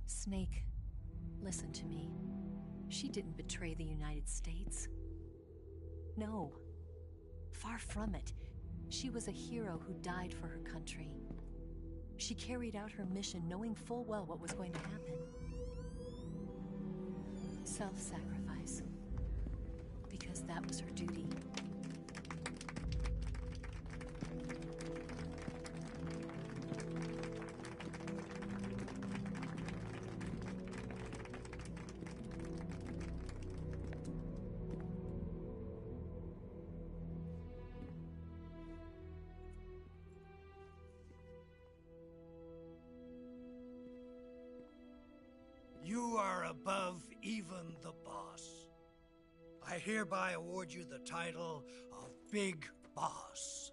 Snake, listen to me. She didn't betray the United States. No. Far from it. She was a hero who died for her country. She carried out her mission knowing full well what was going to happen. Self-sacrifice. Because that was her duty. You are above even the boss. I hereby award you the title of Big Boss.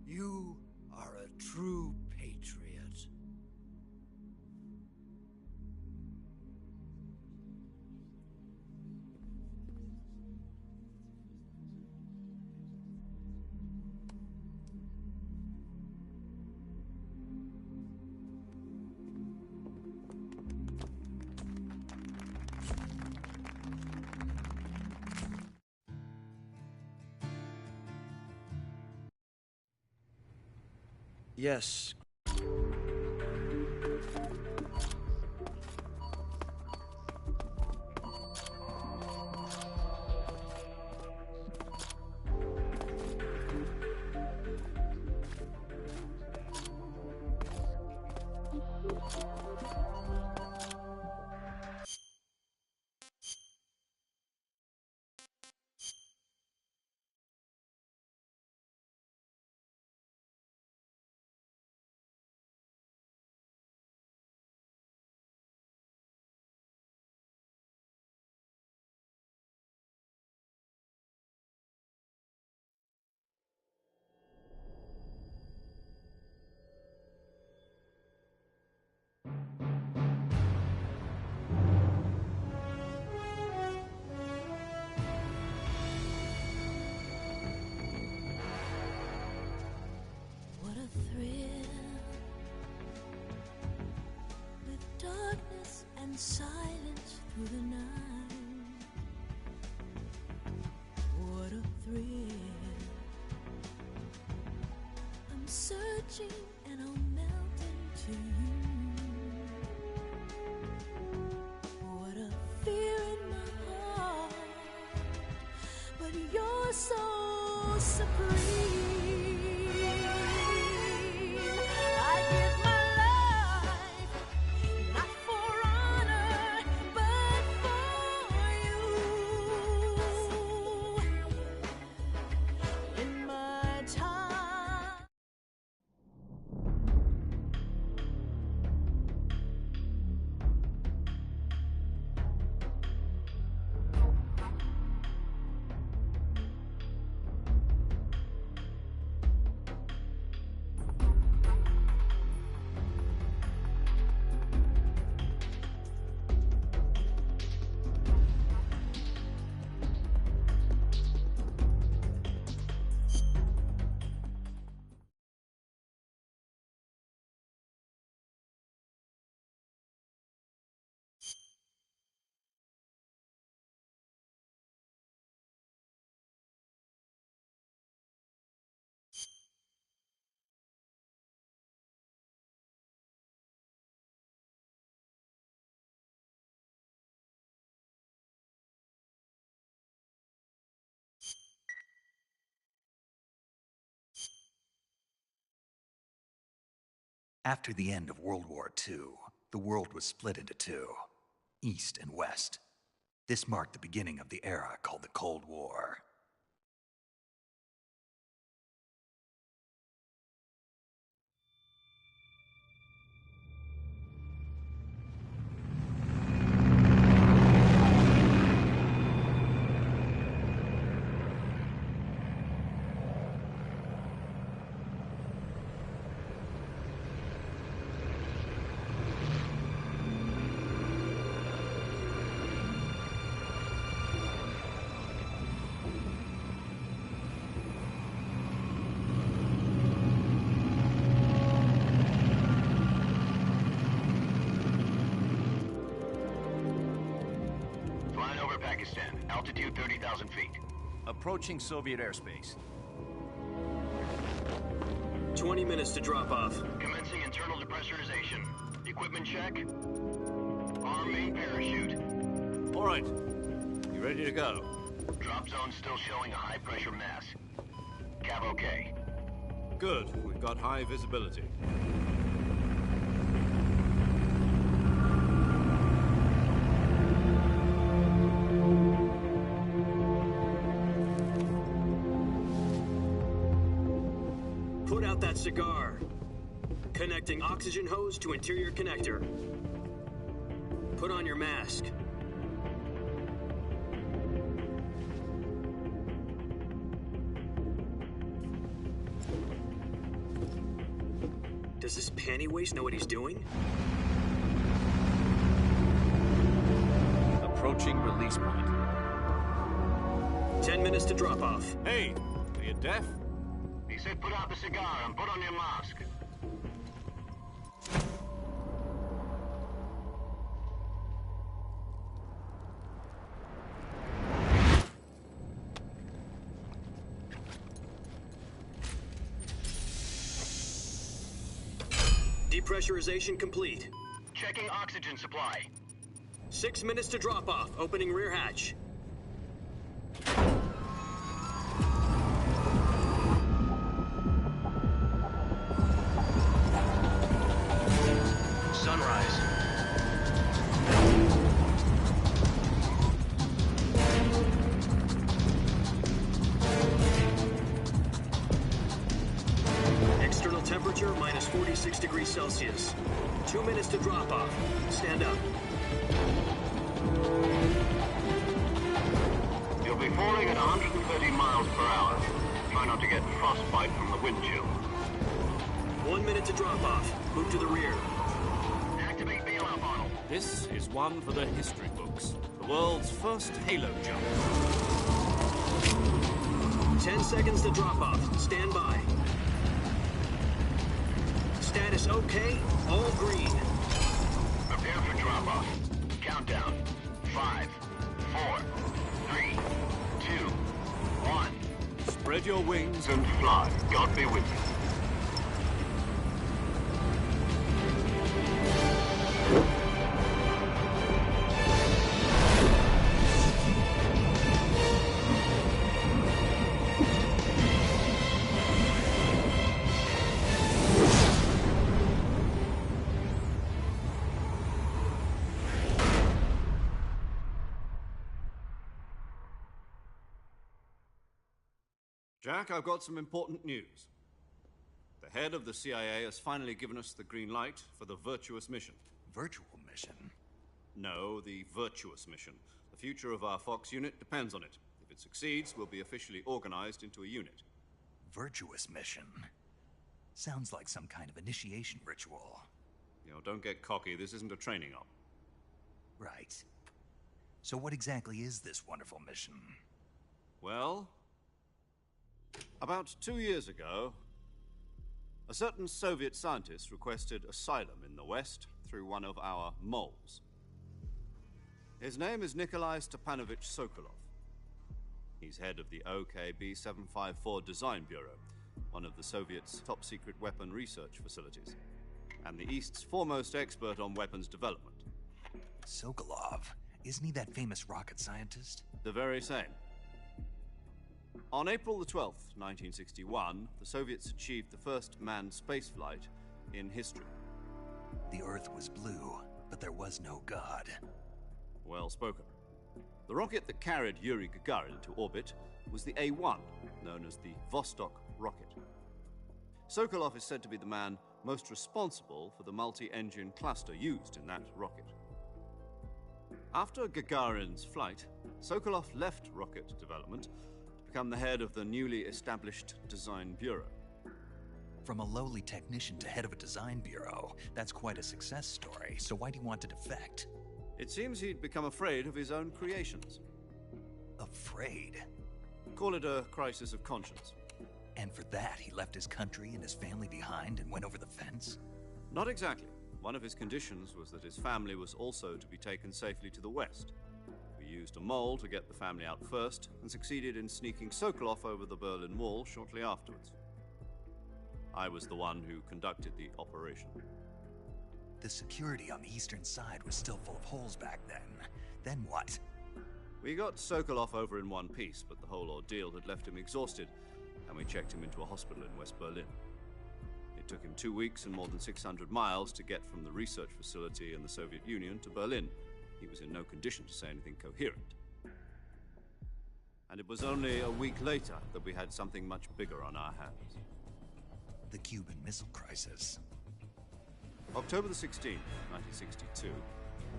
You are a true patriot. Yes. What a thrill, with darkness and silence through the night. What a thrill, I'm searching and I'll melt into you. What a fear in my heart, but you're so supreme. After the end of World War II, the world was split into two, East and West. This marked the beginning of the era called the Cold War. Pakistan, altitude 30,000 feet. Approaching Soviet airspace. 20 minutes to drop off. Commencing internal depressurization. Equipment check. Arm main parachute. All right. You ready to go? Drop zone still showing a high pressure mass. Cav okay. Good. We've got high visibility. Put out that cigar. Connecting oxygen hose to interior connector. Put on your mask. Does this panty waste know what he's doing? Approaching release point. 10 minutes to drop off. Hey, are you deaf? He said put out the cigar and put on your mask. Depressurization complete. Checking oxygen supply. 6 minutes to drop off. Opening rear hatch. Sunrise. External temperature minus 46 degrees Celsius. 2 minutes to drop off. Stand up. You'll be falling at 130 miles per hour. Try not to get frostbite from the wind chill. 1 minute to drop off. Move to the rear. Activate bailout model. This is one for the history books. The world's first halo jump. 10 seconds to drop off. Stand by. Status okay. All green. Prepare for drop-off. Countdown. 5, 4, 3, 2, 1. Spread your wings And fly. God be with you. Jack, I've got some important news. The head of the CIA has finally given us the green light for the Virtuous mission. Virtual mission? No, the Virtuous mission. The future of our Fox unit depends on it. If it succeeds, we'll be officially organized into a unit. Virtuous mission? Sounds like some kind of initiation ritual. You know, don't get cocky. This isn't a training op. Right. So what exactly is this wonderful mission? Well, about 2 years ago, a certain Soviet scientist requested asylum in the West through one of our moles. His name is Nikolai Stepanovich Sokolov. He's head of the OKB-754 Design Bureau, one of the Soviets' top-secret weapon research facilities, and the East's foremost expert on weapons development. Sokolov? Isn't he that famous rocket scientist? The very same. On April the 12th, 1961, the Soviets achieved the first manned spaceflight in history. The Earth was blue, but there was no God. Well spoken. The rocket that carried Yuri Gagarin into orbit was the A-1, known as the Vostok rocket. Sokolov is said to be the man most responsible for the multi-engine cluster used in that rocket. After Gagarin's flight, Sokolov left rocket development to become the head of the newly established Design Bureau. From a lowly technician to head of a design bureau, that's quite a success story, so why do you want to defect? It seems he'd become afraid of his own creations. Afraid? Call it a crisis of conscience. And for that, he left his country and his family behind and went over the fence? Not exactly. One of his conditions was that his family was also to be taken safely to the west. We used a mole to get the family out first, and succeeded in sneaking Sokolov over the Berlin Wall shortly afterwards. I was the one who conducted the operation. The security on the eastern side was still full of holes back then. Then what? We got Sokolov over in one piece, but the whole ordeal had left him exhausted, and we checked him into a hospital in West Berlin. It took him 2 weeks and more than 600 miles to get from the research facility in the Soviet Union to Berlin. He was in no condition to say anything coherent. And it was only a week later that we had something much bigger on our hands. The Cuban Missile Crisis. October the 16th, 1962,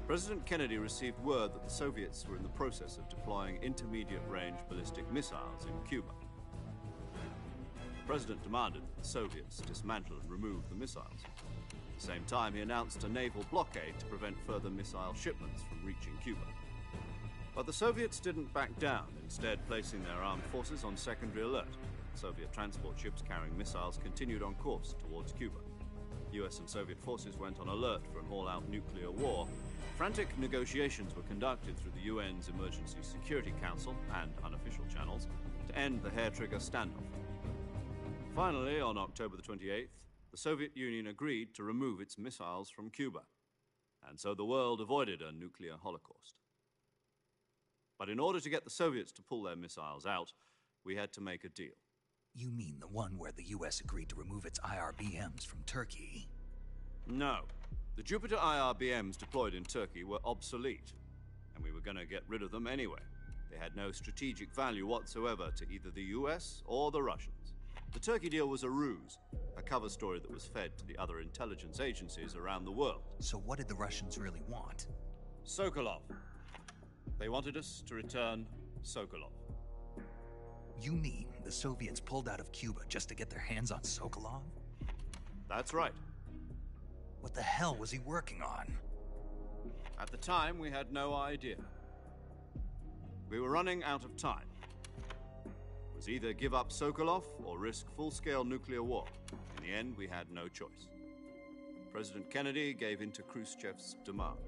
President Kennedy received word that the Soviets were in the process of deploying intermediate-range ballistic missiles in Cuba. The President demanded that the Soviets dismantle and remove the missiles. At the same time, he announced a naval blockade to prevent further missile shipments from reaching Cuba. But the Soviets didn't back down, instead placing their armed forces on secondary alert. Soviet transport ships carrying missiles continued on course towards Cuba. US and Soviet forces went on alert for an all-out nuclear war. Frantic negotiations were conducted through the UN's Emergency Security Council and unofficial channels to end the hair-trigger standoff. Finally, on October the 28th, the Soviet Union agreed to remove its missiles from Cuba, and so the world avoided a nuclear holocaust. But in order to get the Soviets to pull their missiles out, we had to make a deal. You mean the one where the US agreed to remove its IRBMs from Turkey? No. The Jupiter IRBMs deployed in Turkey were obsolete, and we were going to get rid of them anyway. They had no strategic value whatsoever to either the US or the Russians. The Turkey deal was a ruse, a cover story that was fed to the other intelligence agencies around the world. So what did the Russians really want? Sokolov. They wanted us to return Sokolov. You mean the Soviets pulled out of Cuba just to get their hands on Sokolov? That's right. What the hell was he working on? At the time, we had no idea. We were running out of time. It was either give up Sokolov or risk full-scale nuclear war. In the end, we had no choice. President Kennedy gave in to Khrushchev's demand.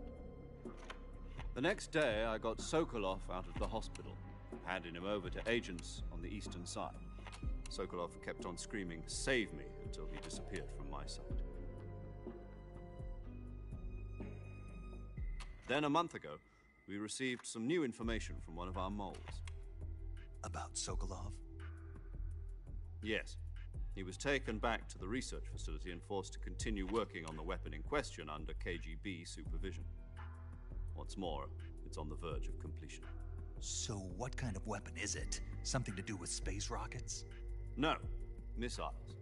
The next day, I got Sokolov out of the hospital, handing him over to agents on the eastern side. Sokolov kept on screaming, "Save me," until he disappeared from my sight. Then a month ago, we received some new information from one of our moles. About Sokolov? Yes. He was taken back to the research facility and forced to continue working on the weapon in question under KGB supervision. What's more, it's on the verge of completion. So what kind of weapon is it? Something to do with space rockets? No, missiles.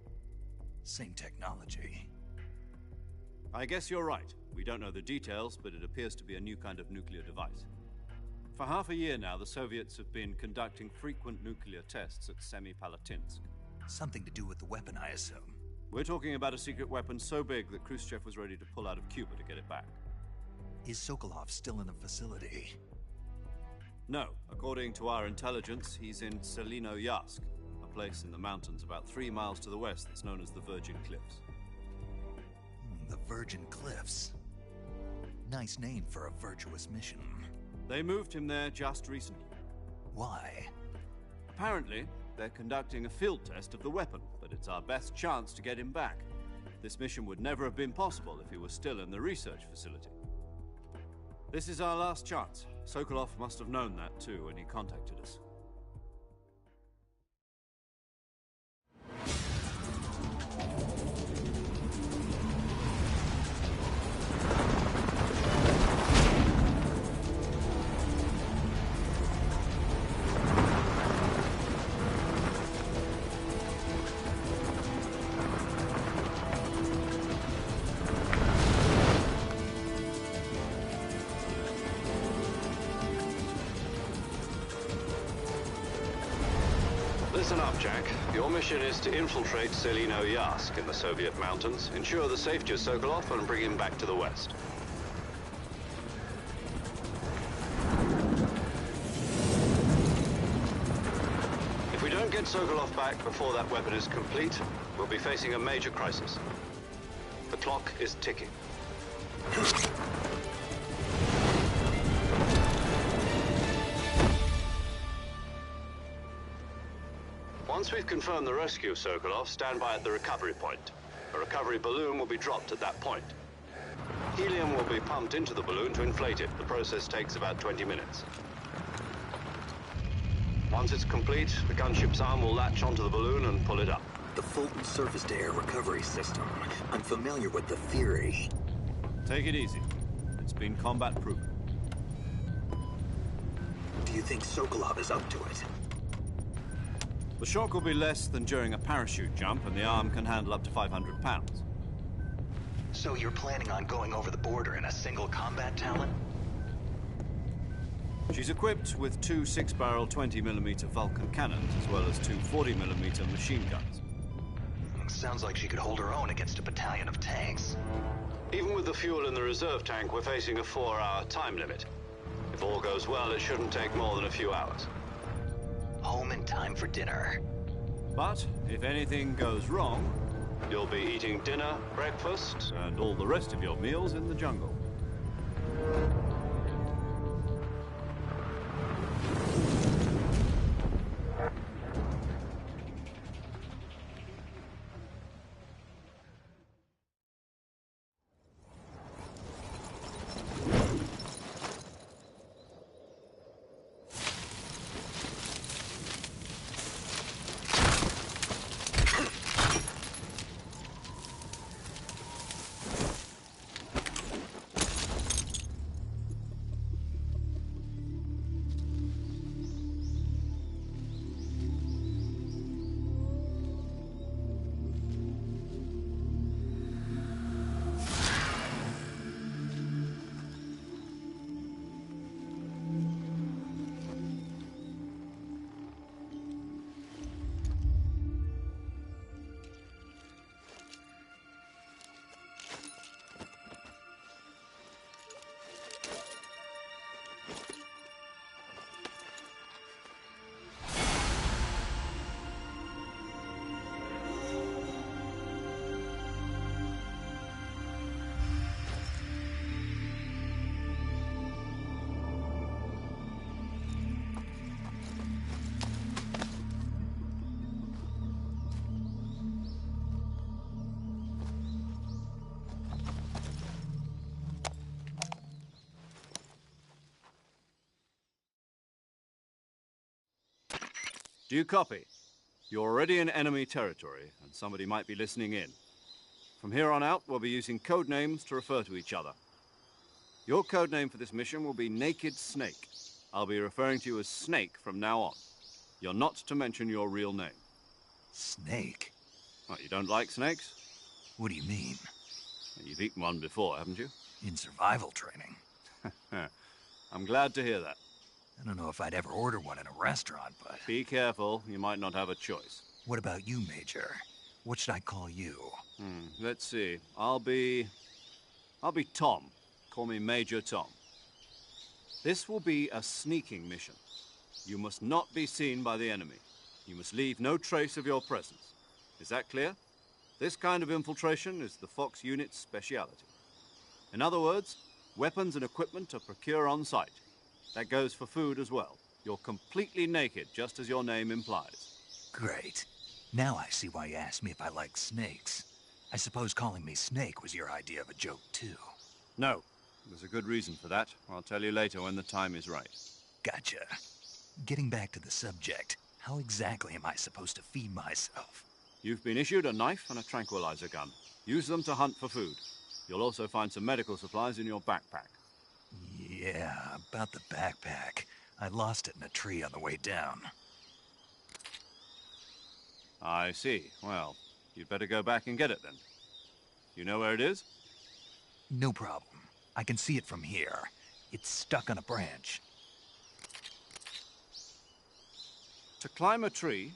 Same technology. I guess you're right. We don't know the details, but it appears to be a new kind of nuclear device. For half a year now, the Soviets have been conducting frequent nuclear tests at Semipalatinsk. Something to do with the weapon, I assume. We're talking about a secret weapon so big that Khrushchev was ready to pull out of Cuba to get it back. Is Sokolov still in the facility? No. According to our intelligence, he's in Selinoyarsk, a place in the mountains about 3 miles to the west that's known as the Virgin Cliffs. The Virgin Cliffs. Nice name for a virtuous mission. They moved him there just recently. Why? Apparently, they're conducting a field test of the weapon, but it's our best chance to get him back. This mission would never have been possible if he was still in the research facility. This is our last chance. Sokolov must have known that too when he contacted us. Listen up, Jack. Your mission is to infiltrate Selino Yask in the Soviet mountains, ensure the safety of Sokolov, and bring him back to the West. If we don't get Sokolov back before that weapon is complete, we'll be facing a major crisis. The clock is ticking. Once we've confirmed the rescue of Sokolov, stand by at the recovery point. A recovery balloon will be dropped at that point. Helium will be pumped into the balloon to inflate it. The process takes about 20 minutes. Once it's complete, the gunship's arm will latch onto the balloon and pull it up. The Fulton surface-to-air recovery system. I'm familiar with the theory. Take it easy. It's been combat-proven. Do you think Sokolov is up to it? The shock will be less than during a parachute jump, and the arm can handle up to 500 pounds. So you're planning on going over the border in a single combat Talon? She's equipped with two 6-barrel 20mm Vulcan cannons, as well as two 40mm machine guns. Sounds like she could hold her own against a battalion of tanks. Even with the fuel in the reserve tank, we're facing a 4-hour time limit. If all goes well, it shouldn't take more than a few hours. Home in time for dinner. But if anything goes wrong, You'll be eating dinner, breakfast, and all the rest of your meals in the jungle. Do you copy? You're already in enemy territory, and somebody might be listening in. From here on out, we'll be using code names to refer to each other. Your code name for this mission will be Naked Snake. I'll be referring to you as Snake from now on. You're not to mention your real name. Snake? What, you don't like snakes? What do you mean? You've eaten one before, haven't you? In survival training. I'm glad to hear that. I don't know if I'd ever order one in a restaurant, but... Be careful, you might not have a choice. What about you, Major? What should I call you? Let's see. I'll be Tom. Call me Major Tom. This will be a sneaking mission. You must not be seen by the enemy. You must leave no trace of your presence. Is that clear? This kind of infiltration is the Fox unit's speciality. In other words, weapons and equipment are procured on site. That goes for food as well. You're completely naked, just as your name implies. Great. Now I see why you asked me if I like snakes. I suppose calling me Snake was your idea of a joke, too. No. There's a good reason for that. I'll tell you later when the time is right. Gotcha. Getting back to the subject, how exactly am I supposed to feed myself? You've been issued a knife and a tranquilizer gun. Use them to hunt for food. You'll also find some medical supplies in your backpack. Yeah, about the backpack. I lost it in a tree on the way down. I see. Well, you'd better go back and get it then. You know where it is? No problem. I can see it from here. It's stuck on a branch. To climb a tree,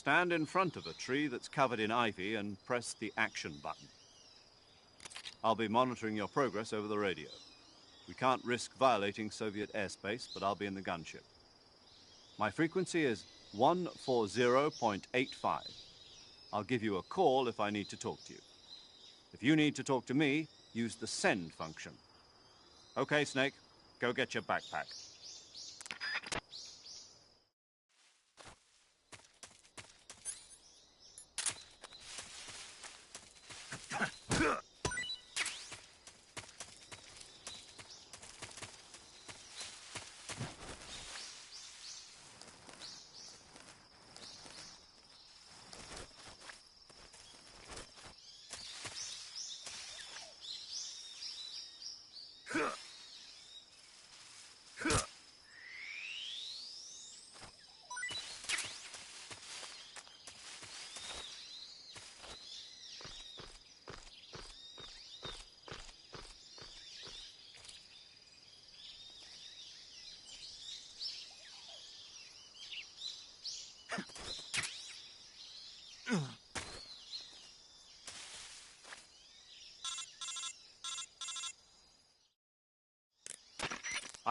stand in front of a tree that's covered in ivy and press the action button. I'll be monitoring your progress over the radio. We can't risk violating Soviet airspace, but I'll be in the gunship. My frequency is 140.85. I'll give you a call if I need to talk to you. If you need to talk to me, use the send function. Okay, Snake, go get your backpack.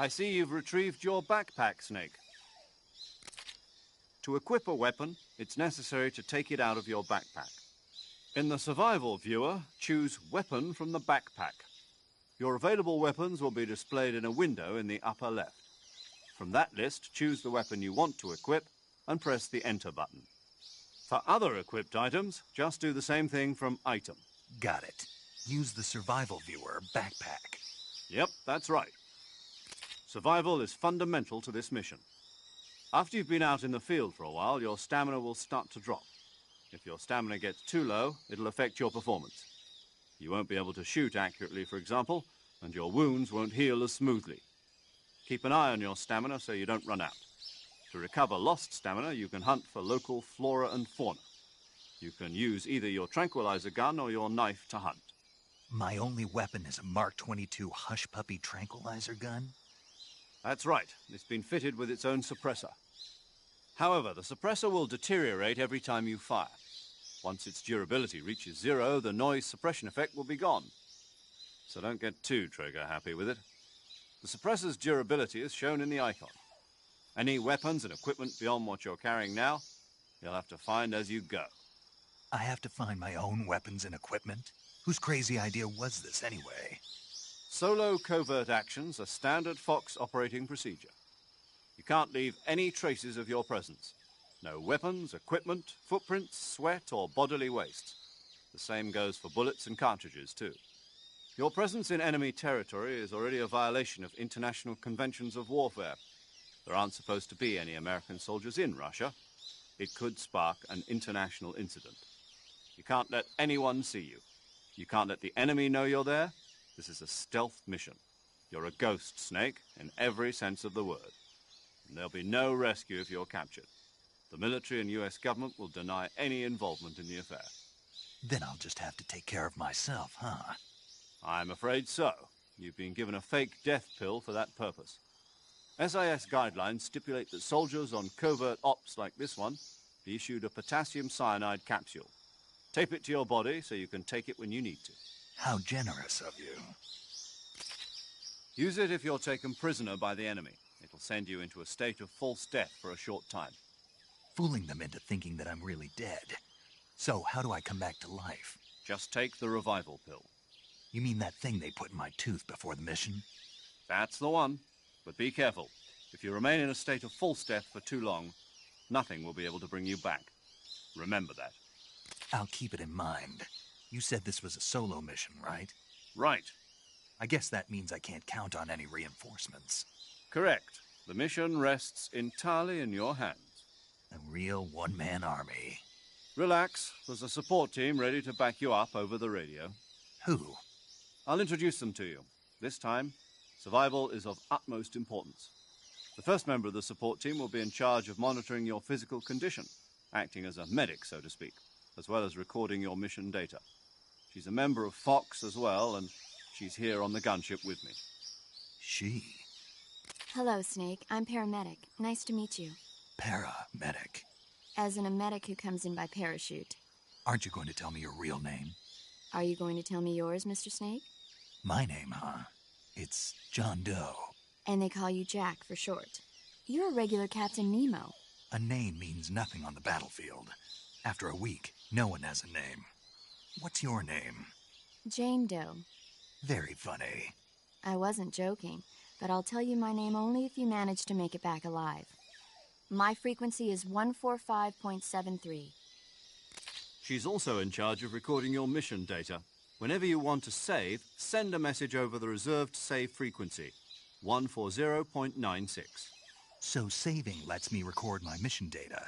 I see you've retrieved your backpack, Snake. To equip a weapon, it's necessary to take it out of your backpack. In the survival viewer, choose Weapon from the backpack. Your available weapons will be displayed in a window in the upper left. From that list, choose the weapon you want to equip and press the Enter button. For other equipped items, just do the same thing from Item. Got it. Use the survival viewer backpack. Yep, that's right. Survival is fundamental to this mission. After you've been out in the field for a while, your stamina will start to drop. If your stamina gets too low, it'll affect your performance. You won't be able to shoot accurately, for example, and your wounds won't heal as smoothly. Keep an eye on your stamina so you don't run out. To recover lost stamina, you can hunt for local flora and fauna. You can use either your tranquilizer gun or your knife to hunt. My only weapon is a Mark 22 Hush Puppy tranquilizer gun? That's right. It's been fitted with its own suppressor. However, the suppressor will deteriorate every time you fire. Once its durability reaches 0, the noise suppression effect will be gone. So don't get too trigger-happy with it. The suppressor's durability is shown in the icon. Any weapons and equipment beyond what you're carrying now, you'll have to find as you go. I have to find my own weapons and equipment? Whose crazy idea was this anyway? Solo covert actions are standard Fox operating procedure. You can't leave any traces of your presence. No weapons, equipment, footprints, sweat, or bodily waste. The same goes for bullets and cartridges, too. Your presence in enemy territory is already a violation of international conventions of warfare. There aren't supposed to be any American soldiers in Russia. It could spark an international incident. You can't let anyone see you. You can't let the enemy know you're there. This is a stealth mission. You're a ghost, Snake, in every sense of the word. And there'll be no rescue if you're captured. The military and U.S. government will deny any involvement in the affair. Then I'll just have to take care of myself, huh? I'm afraid so. You've been given a fake death pill for that purpose. SIS guidelines stipulate that soldiers on covert ops like this one be issued a potassium cyanide capsule. Tape it to your body so you can take it when you need to. How generous of you. Use it if you're taken prisoner by the enemy. It'll send you into a state of false death for a short time. Fooling them into thinking that I'm really dead. So, how do I come back to life? Just take the revival pill. You mean that thing they put in my tooth before the mission? That's the one. But be careful. If you remain in a state of false death for too long, nothing will be able to bring you back. Remember that. I'll keep it in mind. You said this was a solo mission, right? Right. I guess that means I can't count on any reinforcements. Correct. The mission rests entirely in your hands. A real one-man army. Relax. There's a support team ready to back you up over the radio. Who? I'll introduce them to you. This time, survival is of utmost importance. The first member of the support team will be in charge of monitoring your physical condition, acting as a medic, so to speak, as well as recording your mission data. She's a member of Fox as well, and she's here on the gunship with me. She? Hello, Snake. I'm paramedic. Nice to meet you. Paramedic. As in a medic who comes in by parachute. Aren't you going to tell me your real name? Are you going to tell me yours, Mr. Snake? My name, huh? It's John Doe. And they call you Jack for short. You're a regular Captain Nemo. A name means nothing on the battlefield. After a week, no one has a name. What's your name? Jane Doe. Very funny. I wasn't joking, but I'll tell you my name only if you manage to make it back alive. My frequency is 145.73. She's also in charge of recording your mission data. Whenever you want to save, send a message over the reserved save frequency, 140.96. So saving lets me record my mission data.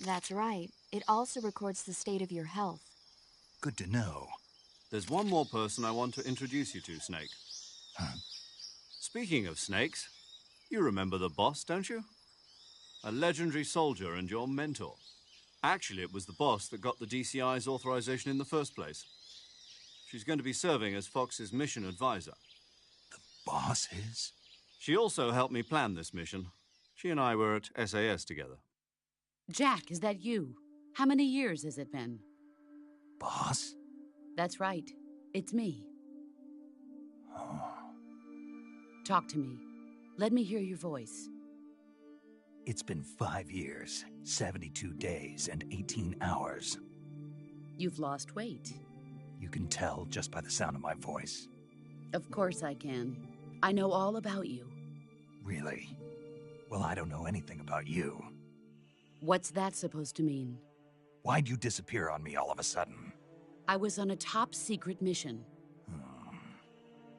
That's right. It also records the state of your health. Good to know. There's one more person I want to introduce you to, Snake. Huh? Speaking of snakes, you remember the boss, don't you? A legendary soldier and your mentor. Actually, it was the boss that got the DCI's authorization in the first place. She's going to be serving as Fox's mission advisor. The boss is? She also helped me plan this mission. She and I were at SAS together. Jack, is that you? How many years has it been? Boss? That's right. It's me. Oh. Talk to me. Let me hear your voice. It's been 5 years, 72 days, and 18 hours. You've lost weight. You can tell just by the sound of my voice. Of course I can. I know all about you. Really? Well, I don't know anything about you. What's that supposed to mean? Why'd you disappear on me all of a sudden? I was on a top-secret mission.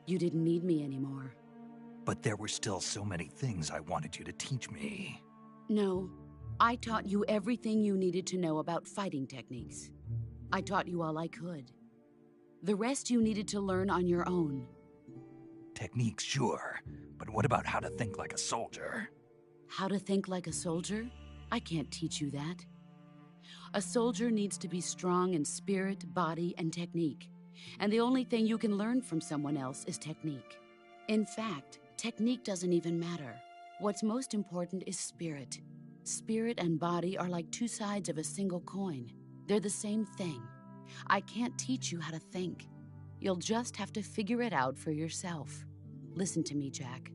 You didn't need me anymore. But there were still so many things I wanted you to teach me. No, I taught you everything you needed to know about fighting techniques. I taught you all I could. The rest you needed to learn on your own. Techniques, sure. But what about how to think like a soldier? How to think like a soldier? I can't teach you that. A soldier needs to be strong in spirit, body, and technique. And the only thing you can learn from someone else is technique. In fact, technique doesn't even matter. What's most important is spirit. Spirit and body are like two sides of a single coin. They're the same thing. I can't teach you how to think. You'll just have to figure it out for yourself. Listen to me, Jack.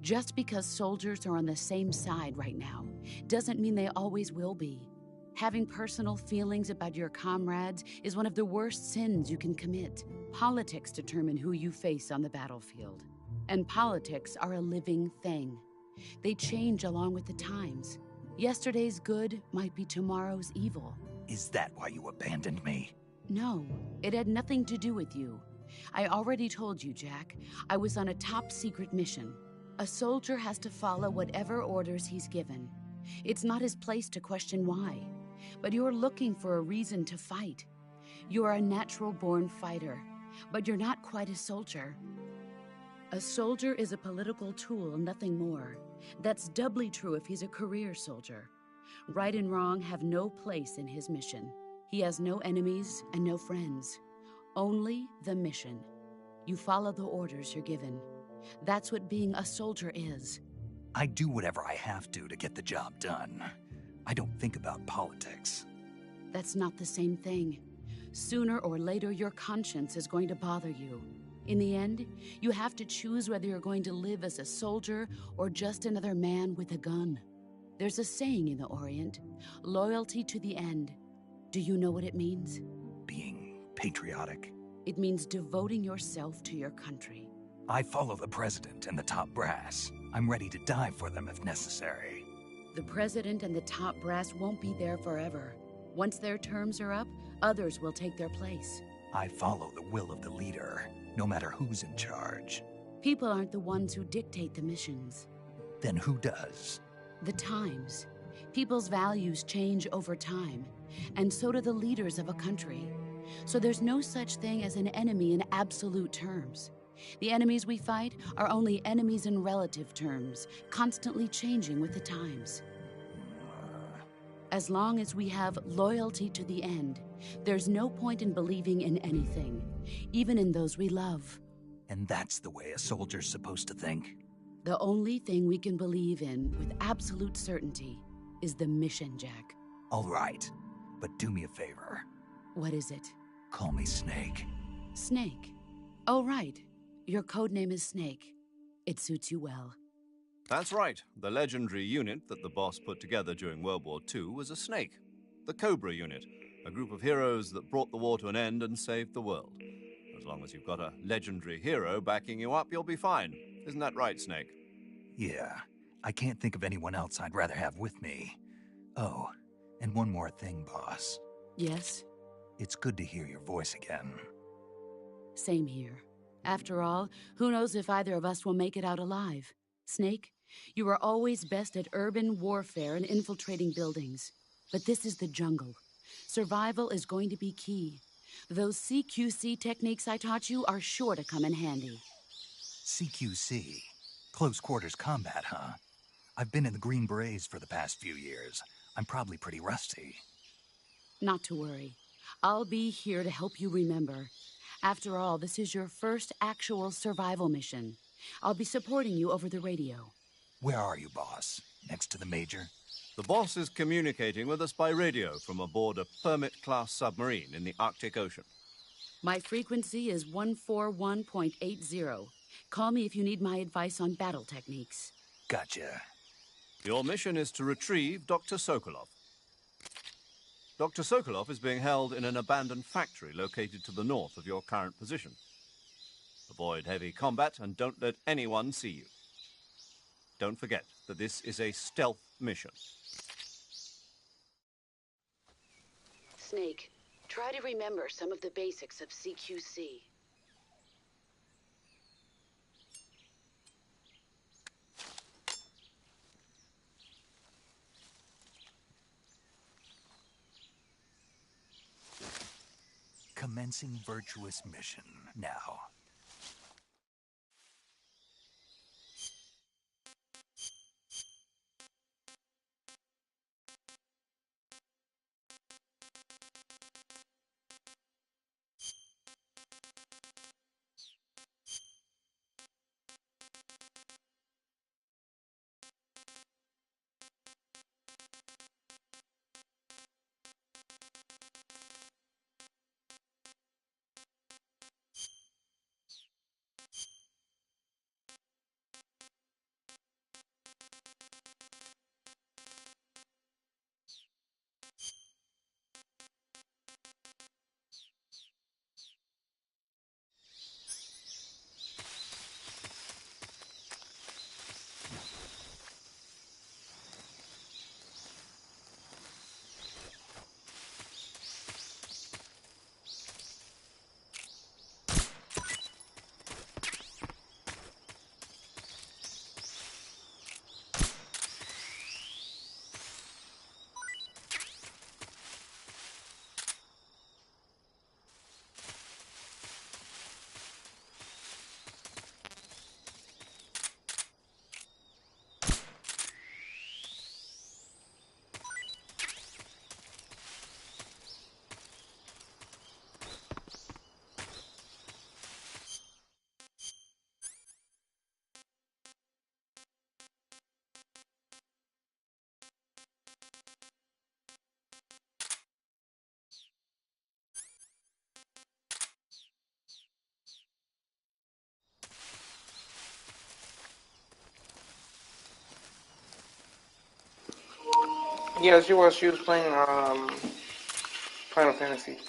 Just because soldiers are on the same side right now doesn't mean they always will be. Having personal feelings about your comrades is one of the worst sins you can commit. Politics determine who you face on the battlefield. And politics are a living thing. They change along with the times. Yesterday's good might be tomorrow's evil. Is that why you abandoned me? No, it had nothing to do with you. I already told you, Jack. I was on a top-secret mission. A soldier has to follow whatever orders he's given. It's not his place to question why. But you're looking for a reason to fight. You are a natural-born fighter, but you're not quite a soldier. A soldier is a political tool, nothing more. That's doubly true if he's a career soldier. Right and wrong have no place in his mission. He has no enemies and no friends. Only the mission. You follow the orders you're given. That's what being a soldier is. I do whatever I have to get the job done. I don't think about politics. That's not the same thing. Sooner or later, your conscience is going to bother you. In the end, you have to choose whether you're going to live as a soldier or just another man with a gun. There's a saying in the Orient, loyalty to the end. Do you know what it means? Being patriotic. It means devoting yourself to your country. I follow the president and the top brass. I'm ready to die for them if necessary. The president and the top brass won't be there forever. Once their terms are up, others will take their place. I follow the will of the leader, no matter who's in charge. People aren't the ones who dictate the missions. Then who does? The times. People's values change over time, and so do the leaders of a country. So there's no such thing as an enemy in absolute terms. The enemies we fight are only enemies in relative terms, constantly changing with the times. As long as we have loyalty to the end, there's no point in believing in anything, even in those we love. And that's the way a soldier's supposed to think? The only thing we can believe in with absolute certainty is the mission, Jack. All right, but do me a favor. What is it? Call me Snake. Snake. Oh, right. Your code name is Snake. It suits you well. That's right. The legendary unit that the boss put together during World War II was a snake. The Cobra unit, a group of heroes that brought the war to an end and saved the world. As long as you've got a legendary hero backing you up, you'll be fine. Isn't that right, Snake? Yeah, I can't think of anyone else I'd rather have with me. Oh, and one more thing, boss. Yes? It's good to hear your voice again. Same here. After all, who knows if either of us will make it out alive? Snake, you are always best at urban warfare and infiltrating buildings. But this is the jungle. Survival is going to be key. Those CQC techniques I taught you are sure to come in handy. CQC? Close quarters combat, huh? I've been in the Green Berets for the past few years. I'm probably pretty rusty. Not to worry. I'll be here to help you remember. After all, this is your first actual survival mission. I'll be supporting you over the radio. Where are you, boss? Next to the Major? The boss is communicating with us by radio from aboard a Permit-class submarine in the Arctic Ocean. My frequency is 141.80. Call me if you need my advice on battle techniques. Gotcha. Your mission is to retrieve Dr. Sokolov. Dr. Sokolov is being held in an abandoned factory located to the north of your current position. Avoid heavy combat and don't let anyone see you. Don't forget that this is a stealth mission. Snake, try to remember some of the basics of CQC. Commencing virtuous mission now. Yeah, she was playing Final Fantasy.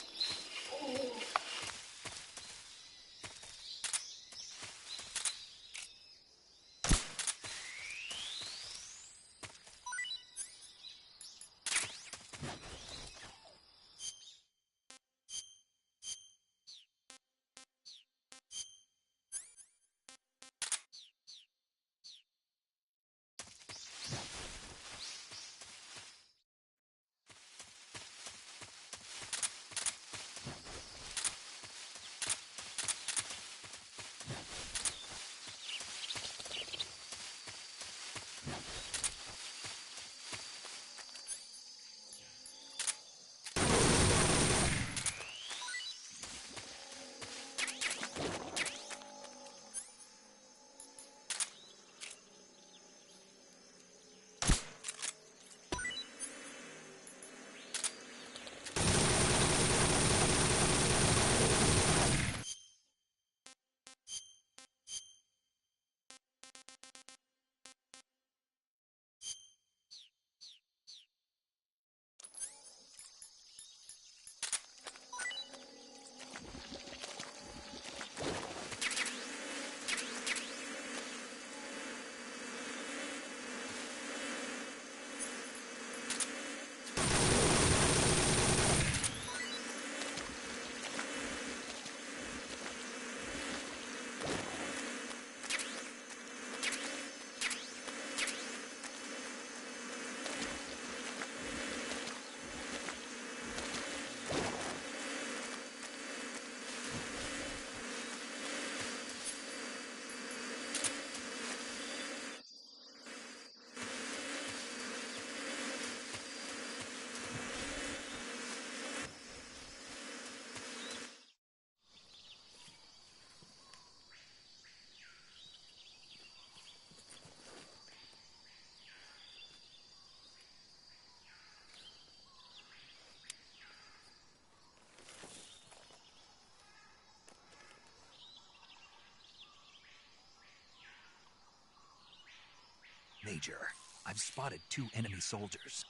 Major, I've spotted 2 enemy soldiers.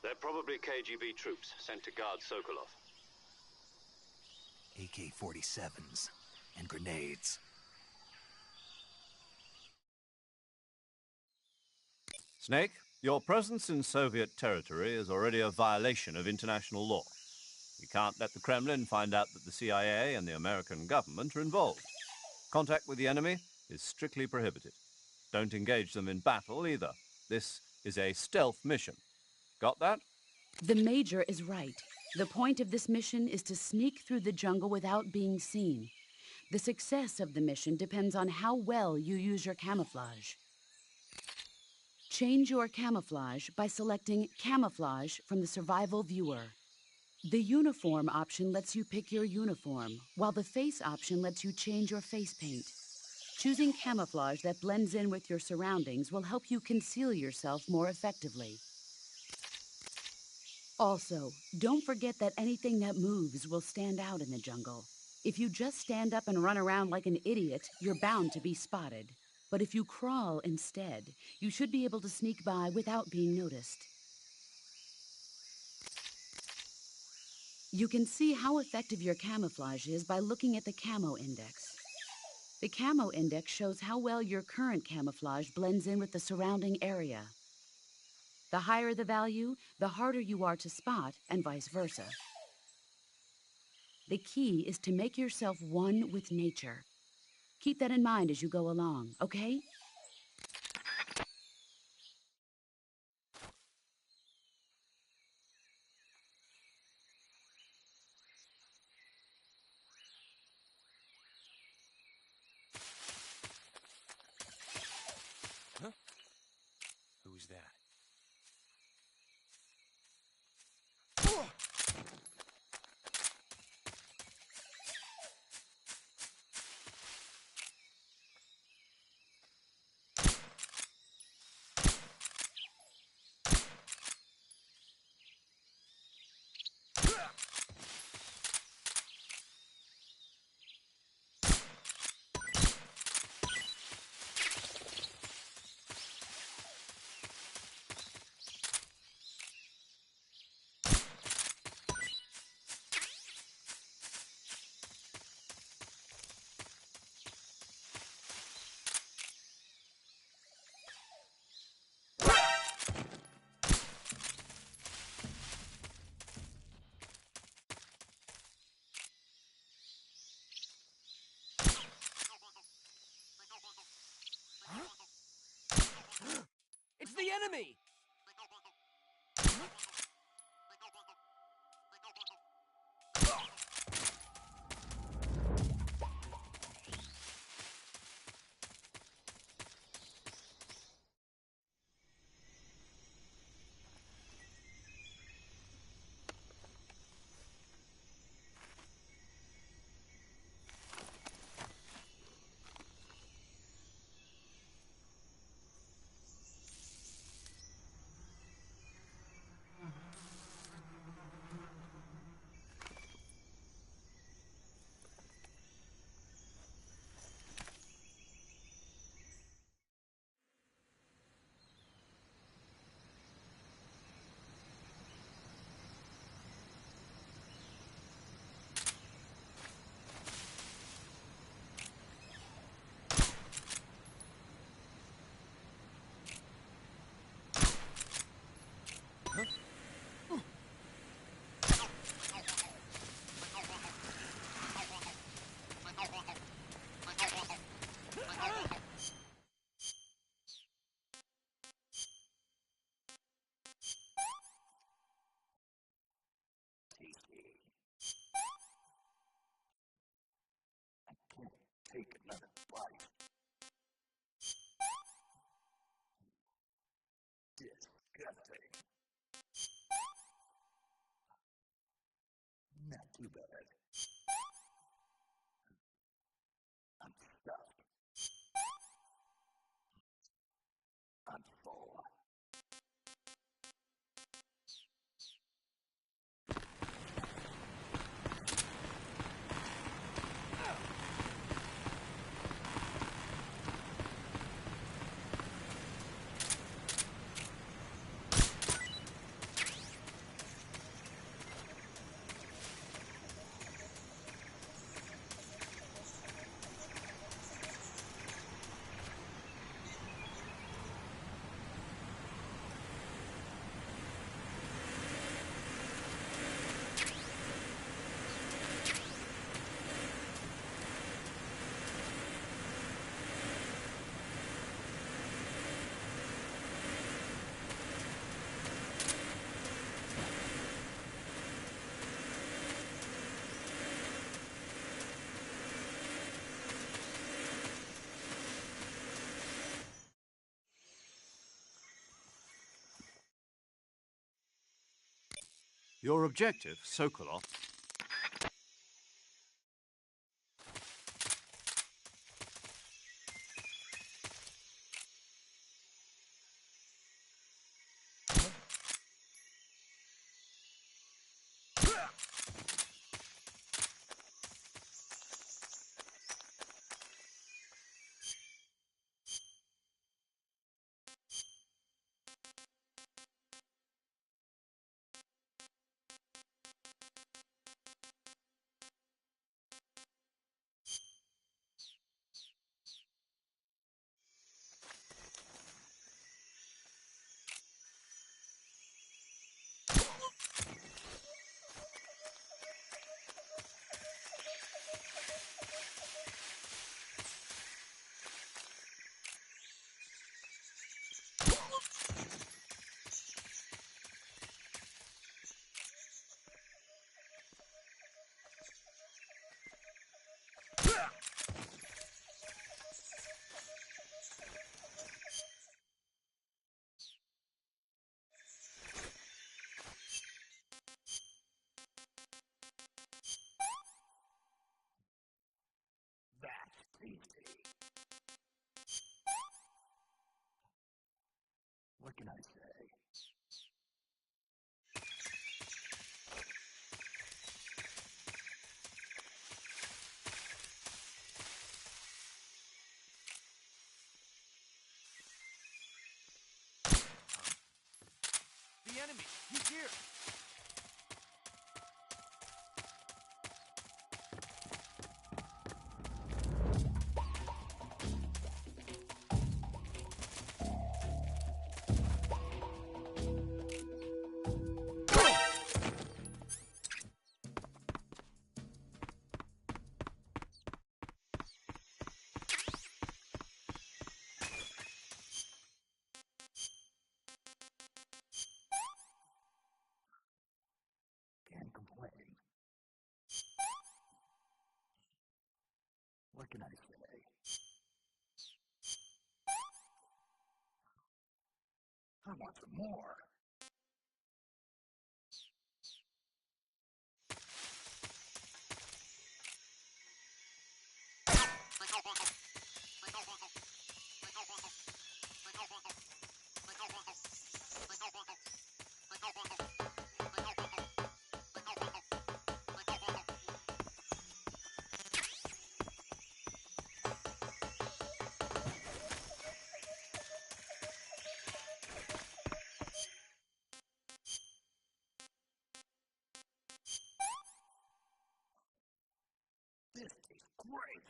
They're probably KGB troops sent to guard Sokolov. AK-47s and grenades. Snake, your presence in Soviet territory is already a violation of international law. You can't let the Kremlin find out that the CIA and the American government are involved. Contact with the enemy is strictly prohibited. Don't engage them in battle either. This is a stealth mission. Got that? The Major is right. The point of this mission is to sneak through the jungle without being seen. The success of the mission depends on how well you use your camouflage. Change your camouflage by selecting Camouflage from the Survival Viewer. The Uniform option lets you pick your uniform, while the Face option lets you change your face paint. Choosing camouflage that blends in with your surroundings will help you conceal yourself more effectively. Also, don't forget that anything that moves will stand out in the jungle. If you just stand up and run around like an idiot, you're bound to be spotted. But if you crawl instead, you should be able to sneak by without being noticed. You can see how effective your camouflage is by looking at the Camo Index. The Camo Index shows how well your current camouflage blends in with the surrounding area. The higher the value, the harder you are to spot, and vice versa. The key is to make yourself one with nature. Keep that in mind as you go along, okay? Huh? Who's that? It's the enemy! Take another bite. Disgusting. Not too bad. I'm stuffed. I'm full. Your objective, Sokolov. What can I say? The enemy! He's here! Can't complain. What can I say? I want some more. This is great.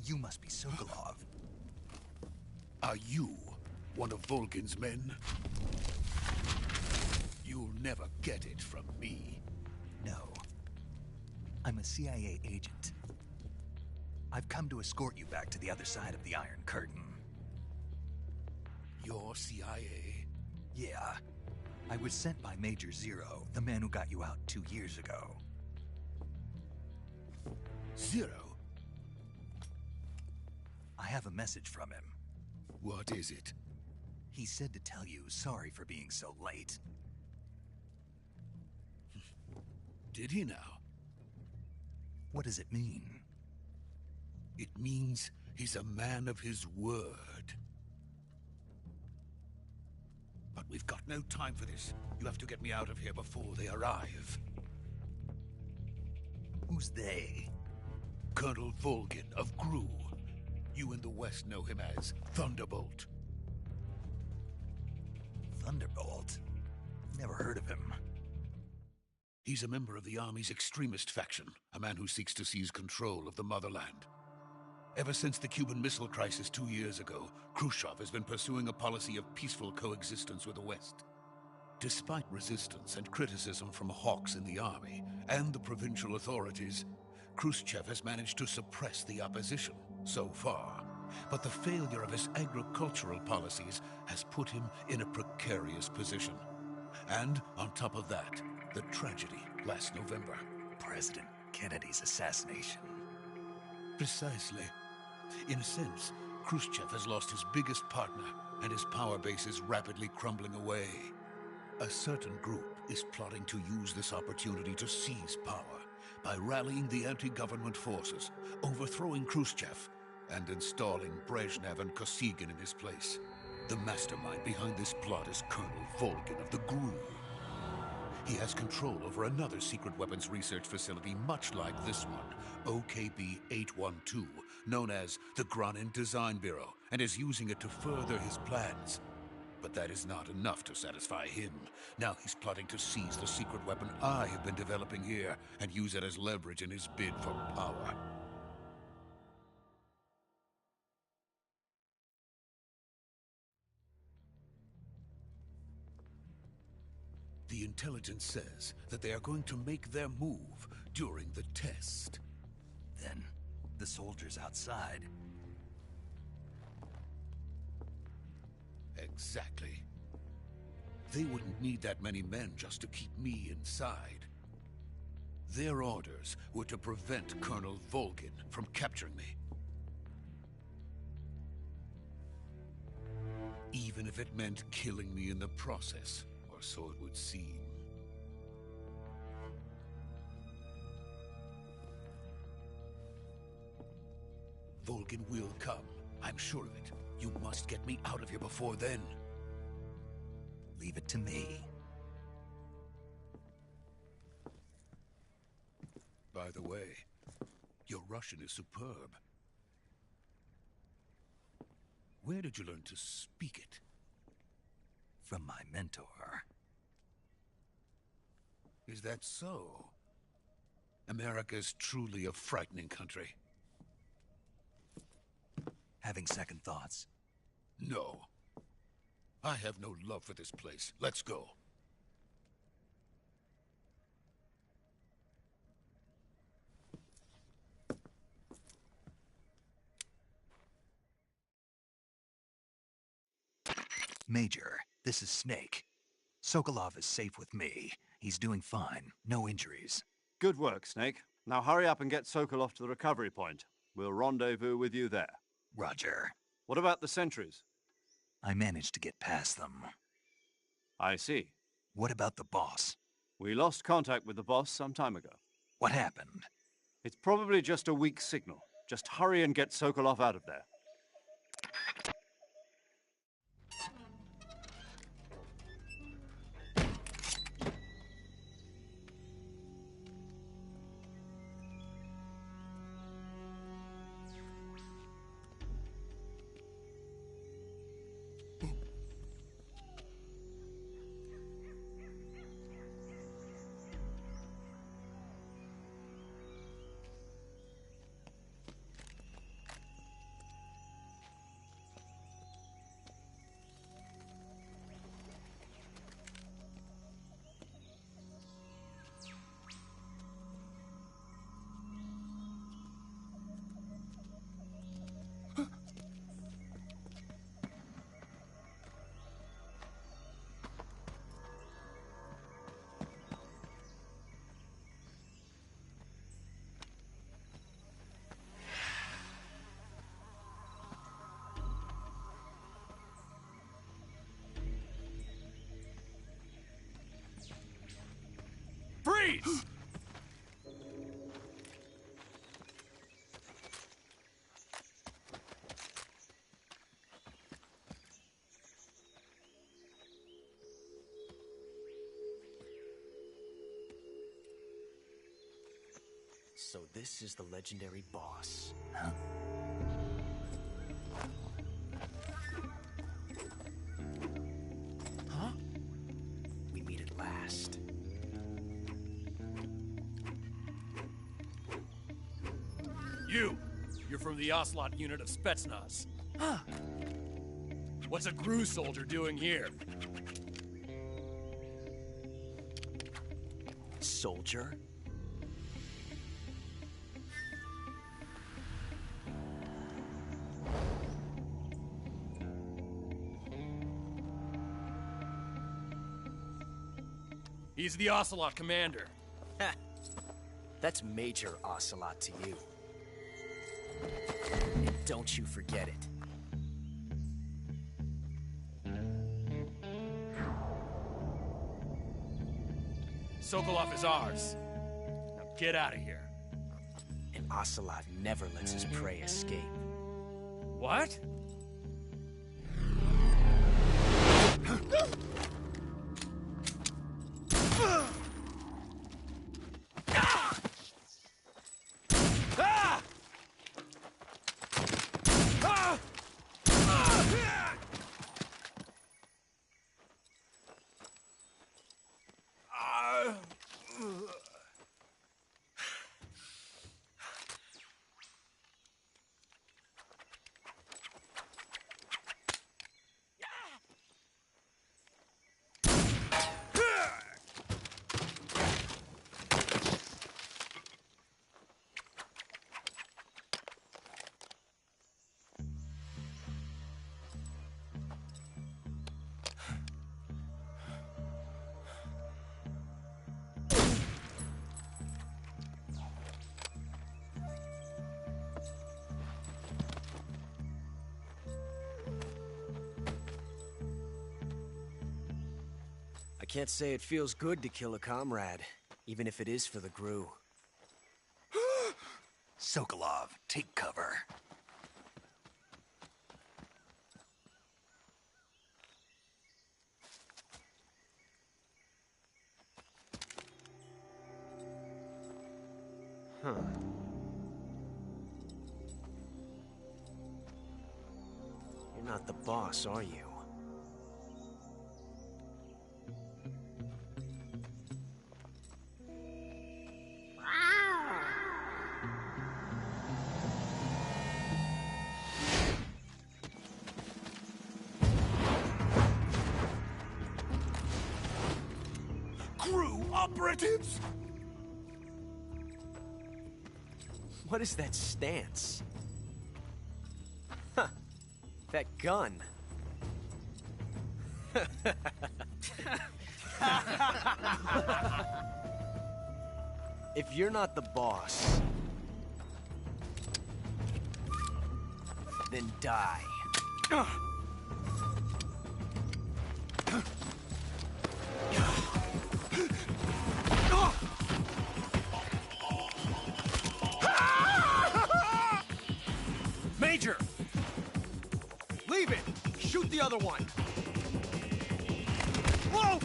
You must be Sokolov. Are you one of Volgin's men? You'll never get it from me. No. I'm a CIA agent. I've come to escort you back to the other side of the Iron Curtain. You're CIA? Yeah. I was sent by Major Zero, the man who got you out 2 years ago. Zero? I have a message from him. What is it? He said to tell you sorry for being so late. Did he now? What does it mean? It means he's a man of his word. But we've got no time for this. You have to get me out of here before they arrive. Who's they? Colonel Volgin of Gru. You in the West know him as Thunderbolt. Thunderbolt? Never heard of him. He's a member of the Army's extremist faction, a man who seeks to seize control of the motherland. Ever since the Cuban Missile Crisis 2 years ago, Khrushchev has been pursuing a policy of peaceful coexistence with the West. Despite resistance and criticism from hawks in the army and the provincial authorities, Khrushchev has managed to suppress the opposition so far. But the failure of his agricultural policies has put him in a precarious position. And on top of that, the tragedy last November. President Kennedy's assassination. Precisely. In a sense, Khrushchev has lost his biggest partner, and his power base is rapidly crumbling away. A certain group is plotting to use this opportunity to seize power by rallying the anti-government forces, overthrowing Khrushchev, and installing Brezhnev and Kosygin in his place. The mastermind behind this plot is Colonel Volgin of the GRU. He has control over another secret weapons research facility much like this one, OKB-812, known as the Granin Design Bureau, and is using it to further his plans. But that is not enough to satisfy him. Now he's plotting to seize the secret weapon I have been developing here and use it as leverage in his bid for power. The intelligence says that they are going to make their move during the test. Then, the soldiers outside. Exactly. They wouldn't need that many men just to keep me inside. Their orders were to prevent Colonel Volgin from capturing me. Even if it meant killing me in the process, or so it would seem. Volgin will come. I'm sure of it. You must get me out of here before then. Leave it to me. By the way, your Russian is superb. Where did you learn to speak it? From my mentor. Is that so? America's truly a frightening country. Having second thoughts? No. I have no love for this place. Let's go. Major, this is Snake. Sokolov is safe with me. He's doing fine. No injuries. Good work, Snake. Now hurry up and get Sokolov to the recovery point. We'll rendezvous with you there. Roger. What about the sentries? I managed to get past them. I see. What about the boss? We lost contact with the boss some time ago. What happened? It's probably just a weak signal. Just hurry and get Sokolov out of there. Freeze! So this is the legendary boss. Huh? Huh? We meet at last. You're from the Ocelot unit of Spetsnaz. Huh. What's a GRU soldier doing here? Soldier? He's the Ocelot commander. Ha! That's Major Ocelot to you. And don't you forget it. Sokolov is ours. Now get out of here. And Ocelot never lets his prey escape. What? I can't say it feels good to kill a comrade, even if it is for the GRU. Sokolov, take cover. Huh. You're not the boss, are you? GRU operatives! What is that stance? Huh. That gun. If you're not the boss, then die. Major! Leave it! Shoot the other one! Whoa!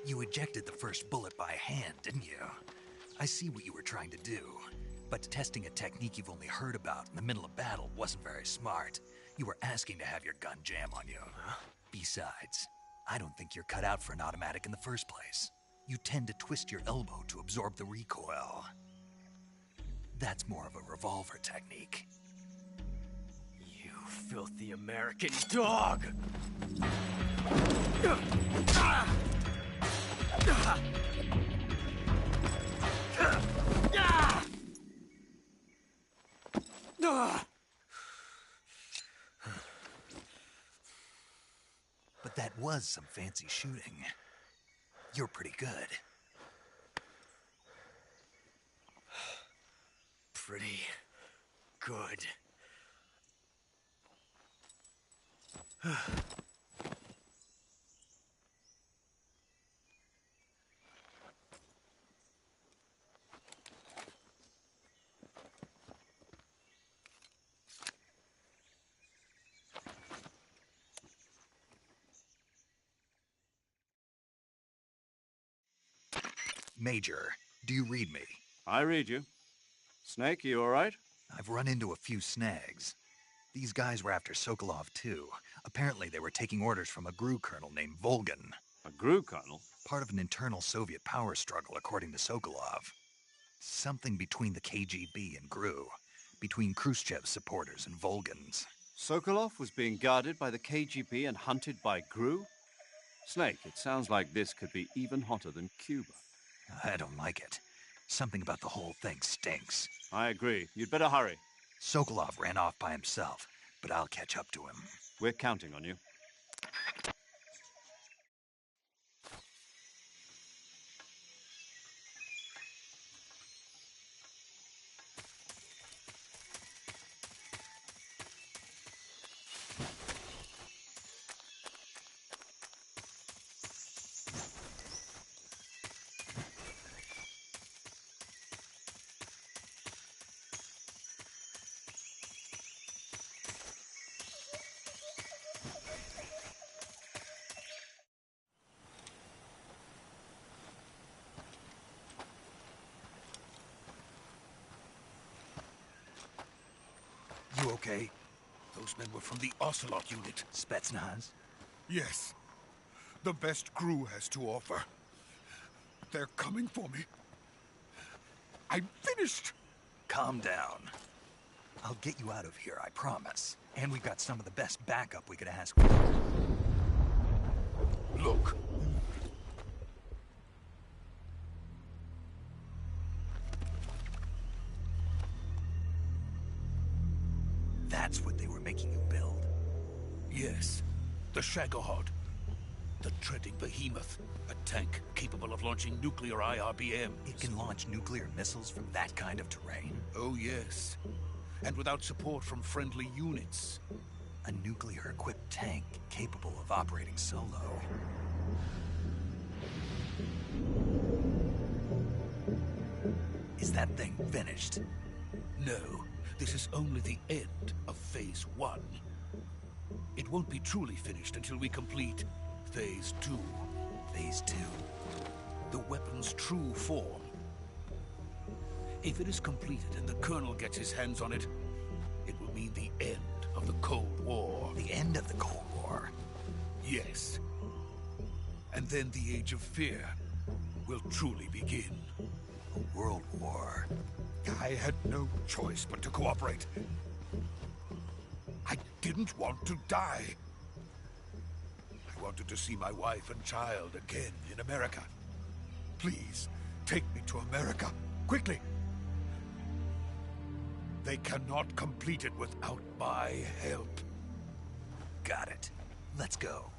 You ejected the first bullet by hand, didn't you? I see what you were trying to do. But testing a technique you've only heard about in the middle of battle wasn't very smart. You were asking to have your gun jam on you. Besides, I don't think you're cut out for an automatic in the first place. You tend to twist your elbow to absorb the recoil. That's more of a revolver technique. You filthy American dog! But that was some fancy shooting. You're pretty good. Pretty good. Major, do you read me? I read you. Snake, you all right? I've run into a few snags. These guys were after Sokolov, too. Apparently they were taking orders from a GRU colonel named Volgin. A GRU colonel? Part of an internal Soviet power struggle, according to Sokolov. Something between the KGB and GRU. Between Khrushchev's supporters and Volgin's. Sokolov was being guarded by the KGB and hunted by GRU? Snake, it sounds like this could be even hotter than Cuba. I don't like it. Something about the whole thing stinks. I agree. You'd better hurry. Sokolov ran off by himself, but I'll catch up to him. We're counting on you. You okay? Those men were from the Ocelot unit. Spetsnaz? Yes. The best GRU has to offer. They're coming for me. I'm finished! Calm down. I'll get you out of here, I promise. And we've got some of the best backup we could ask for. Look. That's what they were making you build? Yes. The Shagohod. The treading behemoth. A tank capable of launching nuclear IRBMs. It can launch nuclear missiles from that kind of terrain? Oh, yes. And without support from friendly units. A nuclear-equipped tank capable of operating solo. Is that thing finished? No. This is only the end of Phase 1. It won't be truly finished until we complete Phase 2. Phase 2? The weapon's true form. If it is completed and the Colonel gets his hands on it, it will mean the end of the Cold War. The end of the Cold War? Yes. And then the Age of Fear will truly begin. A world war. I had no choice but to cooperate. I didn't want to die. I wanted to see my wife and child again in America. Please, take me to America, quickly. They cannot complete it without my help. Got it. Let's go.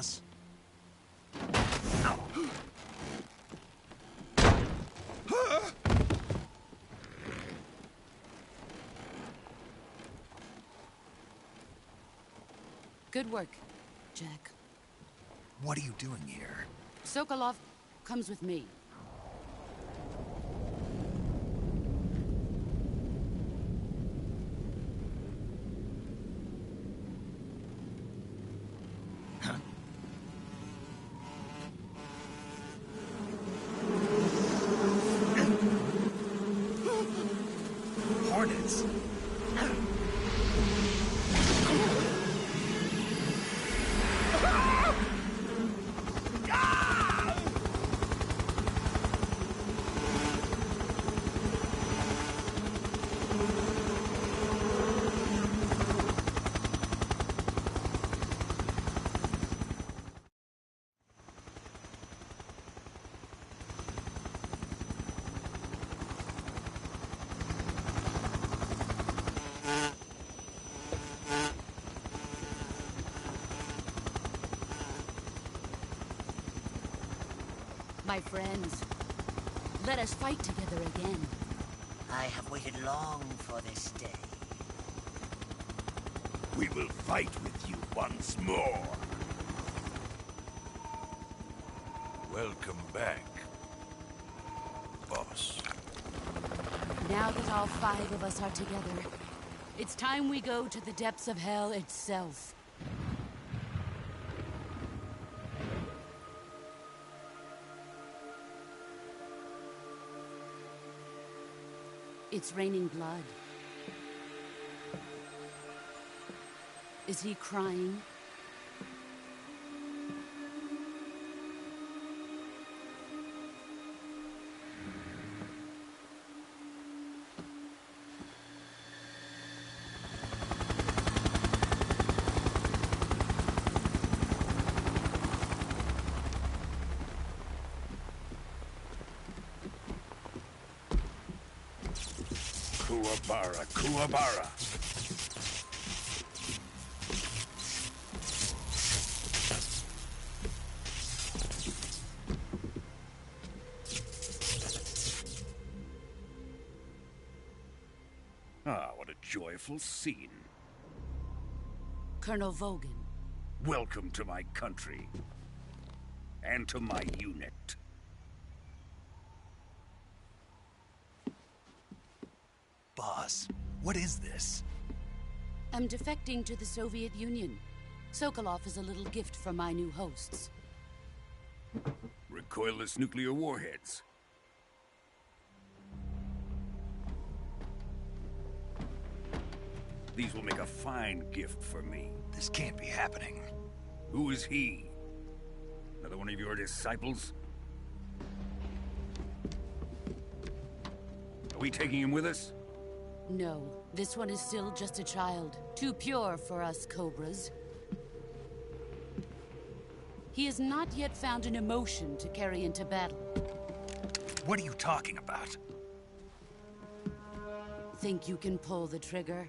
boss. Good work, Jack. What are you doing here? Sokolov comes with me. Hornets. My friends, let us fight together again. I have waited long for this day. We will fight with you once more. Welcome back, boss. Now that all 5 of us are together, it's time we go to the depths of hell itself. It's raining blood. Is he crying? Kuwabara, Kuwabara. Ah, what a joyful scene. Colonel Vogan. Welcome to my country. And to my unit. Boss, what is this? I'm defecting to the Soviet Union. Sokolov is a little gift from my new hosts. Recoilless nuclear warheads. These will make a fine gift for me. This can't be happening. Who is he? Another one of your disciples? Are we taking him with us? No, this one is still just a child. Too pure for us Cobras. He has not yet found an emotion to carry into battle. What are you talking about? Think you can pull the trigger?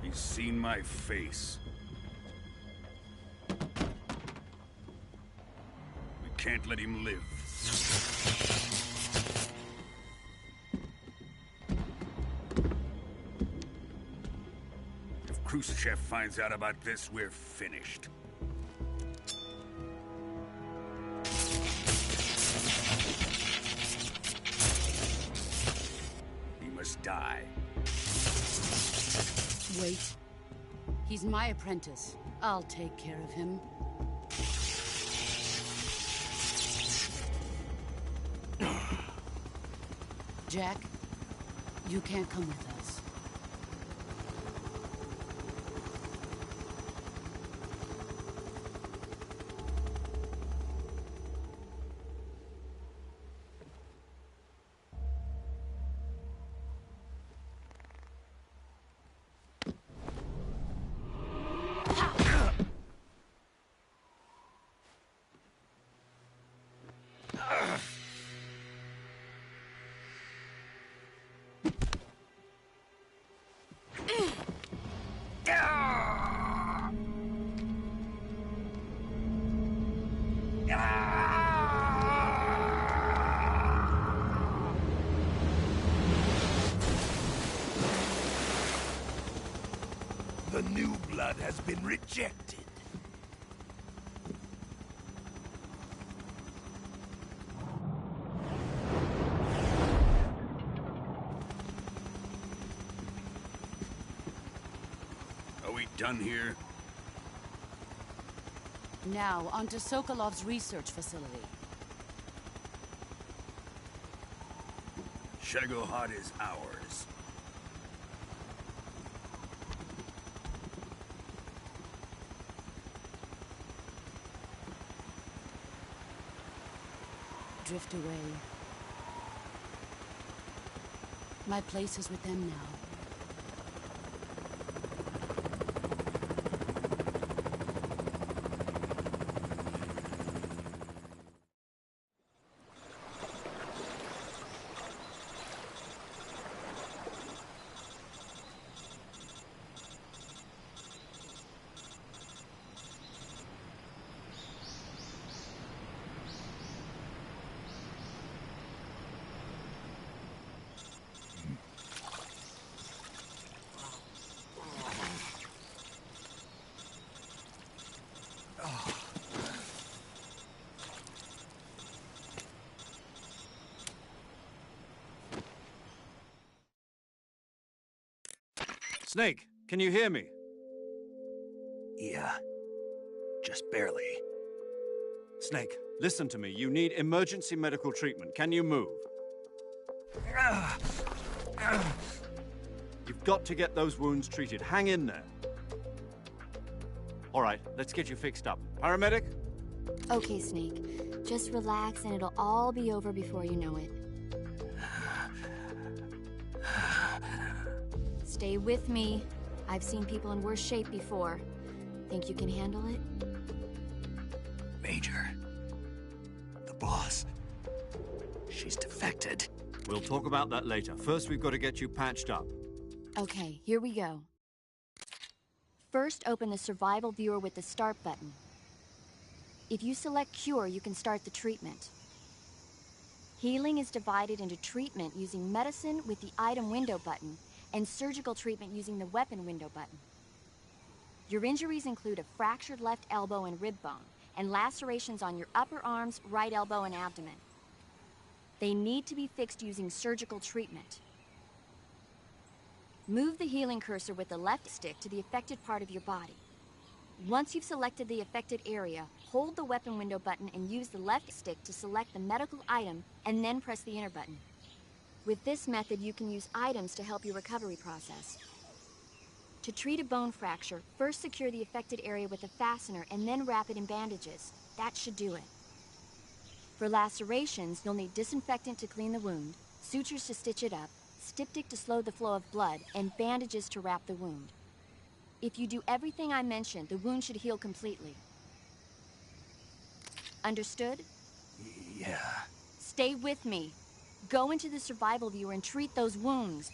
He's seen my face. We can't let him live. If Khrushchev finds out about this, we're finished. He must die. Wait. He's my apprentice. I'll take care of him. Jack, you can't come with us. has been rejected. Are we done here? Now, on to Sokolov's research facility. Shagohod is ours. Drift away. My place is with them now. Snake, can you hear me? Yeah. Just barely. Snake, listen to me. You need emergency medical treatment. Can you move? You've got to get those wounds treated. Hang in there. All right, let's get you fixed up. Paramedic? Okay, Snake. Just relax and it'll all be over before you know it. Stay with me. I've seen people in worse shape before. Think you can handle it? Major. The boss. She's defected. We'll talk about that later. First, we've got to get you patched up. Okay, here we go. First, open the survival viewer with the start button. If you select cure, you can start the treatment. Healing is divided into treatment using medicine with the item window button and surgical treatment using the weapon window button. Your injuries include a fractured left elbow and rib bone, and lacerations on your upper arms, right elbow, and abdomen. They need to be fixed using surgical treatment. Move the healing cursor with the left stick to the affected part of your body. Once you've selected the affected area, hold the weapon window button and use the left stick to select the medical item, and then press the enter button. With this method, you can use items to help your recovery process. To treat a bone fracture, first secure the affected area with a fastener and then wrap it in bandages. That should do it. For lacerations, you'll need disinfectant to clean the wound, sutures to stitch it up, styptic to slow the flow of blood, and bandages to wrap the wound. If you do everything I mentioned, the wound should heal completely. Understood? Yeah. Stay with me. Go into the survival viewer and treat those wounds.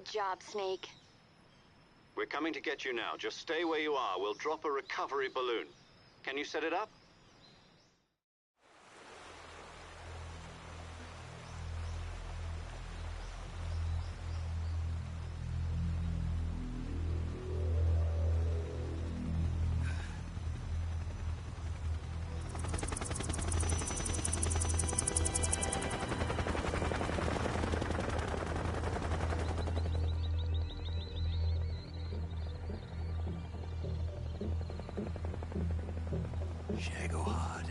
Good job, Snake. We're coming to get you now. Just stay where you are. We'll drop a recovery balloon. Can you set it up? Shagohod.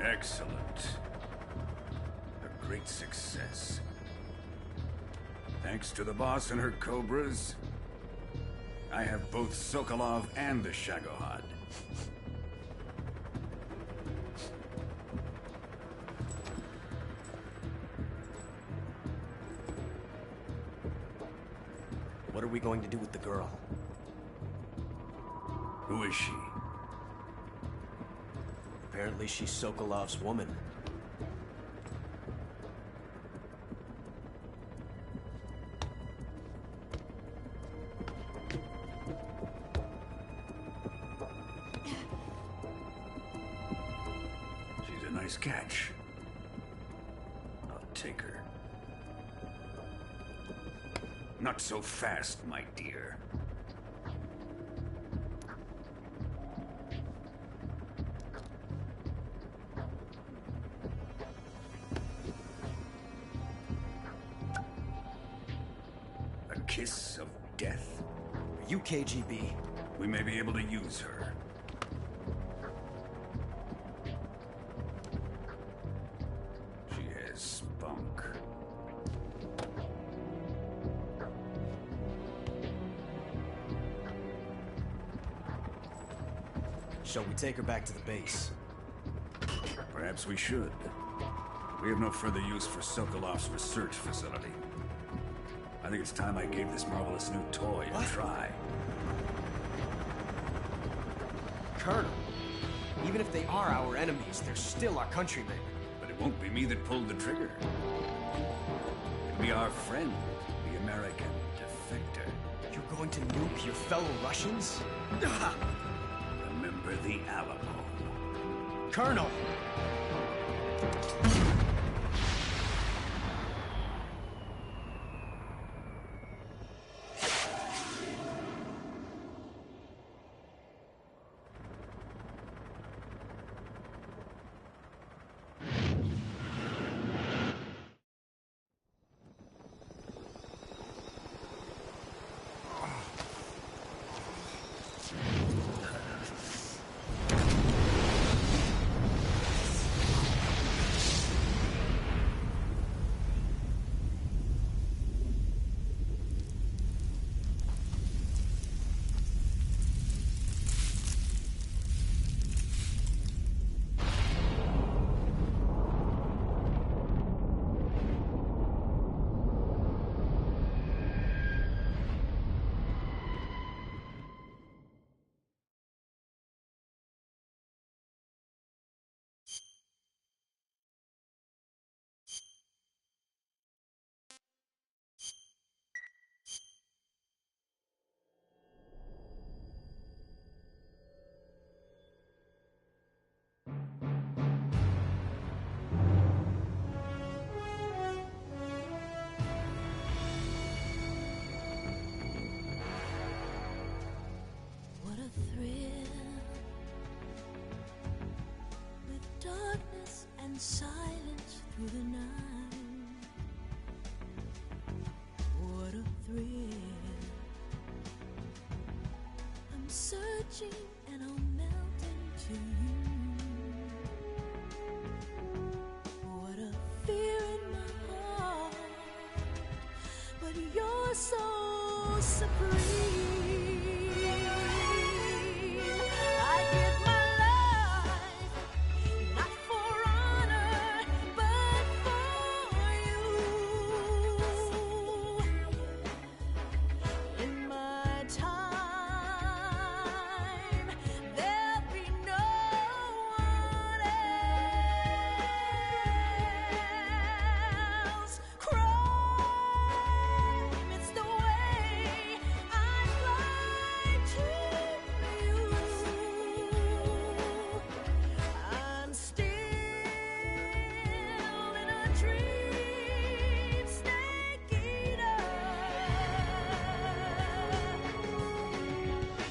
Excellent. A great success. Thanks to the boss and her cobras, I have both Sokolov and the Shagohod. What are we going to do with the girl? Who is she? Apparently she's Sokolov's woman. She's a nice catch. I'll take her. Not so fast, my dear. A kiss of death. Are you KGB? We may be able to use her. She has spunk. Shall we take her back to the base? Perhaps we should. We have no further use for Sokolov's research facility. I think it's time I gave this marvelous new toy a try. Colonel, even if they are our enemies, they're still our countrymen. But it won't be me that pulled the trigger. It'll be our friend, the American defector. You're going to nuke your fellow Russians? Remember the Alamo. Colonel! searching and I'll melt into you. What a fear in my heart, but you're so supreme. I give my life, not for honor, but for you. In my time, there'll be no one else. Crime, it's the way I fly to you. I'm still in a dream, snake eater.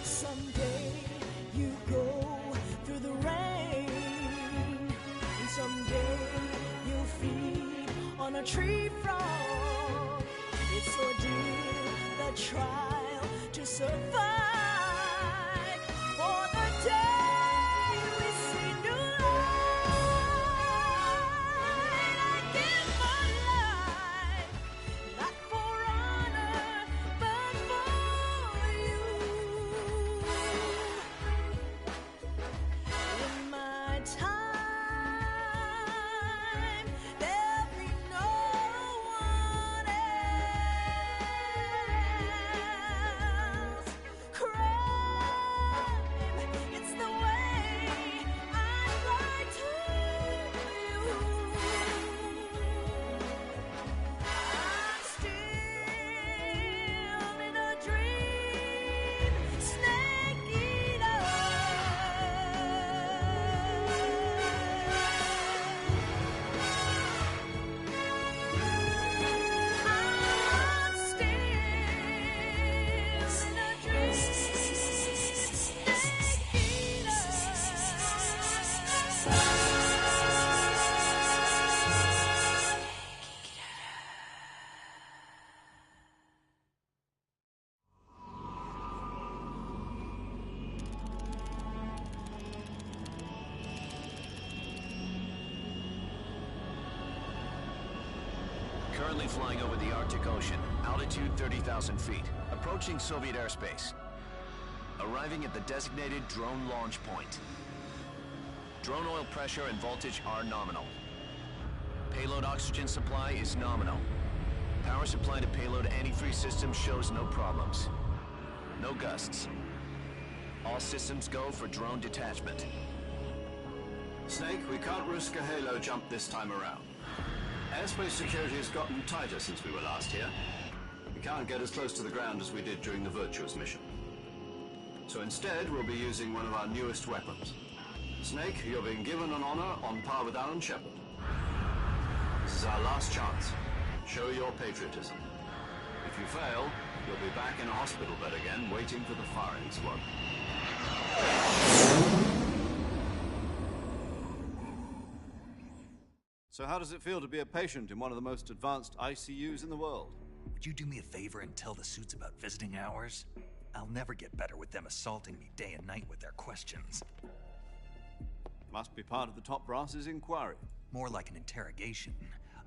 Someday you go through the rain, and someday you'll feed on a tree frog. It's ordeal, the trial to survive. For the day we see new light, I give my life, not for honor, but for you. In my time, there'll be no one else. Crime, it's the way I fly to you. I'm still in a dream, snake eater. I'm still in a dream, snake eater. Currently flying over the Arctic Ocean, altitude 30,000 feet, approaching Soviet airspace. Arriving at the designated drone launch point. Drone oil pressure and voltage are nominal. Payload oxygen supply is nominal. Power supply to payload antifreeze system shows no problems. No gusts. All systems go for drone detachment. Snake, we can't risk a halo jump this time around. Airspace security has gotten tighter since we were last here. We can't get as close to the ground as we did during the Virtuous mission. So instead, we'll be using one of our newest weapons. Snake, you're being given an honor on par with Alan Shepard. This is our last chance. Show your patriotism. If you fail, you'll be back in a hospital bed again, waiting for the firing squad. So how does it feel to be a patient in one of the most advanced ICUs in the world? Would you do me a favor and tell the suits about visiting hours? I'll never get better with them assaulting me day and night with their questions. Must be part of the top brass's inquiry. More like an interrogation.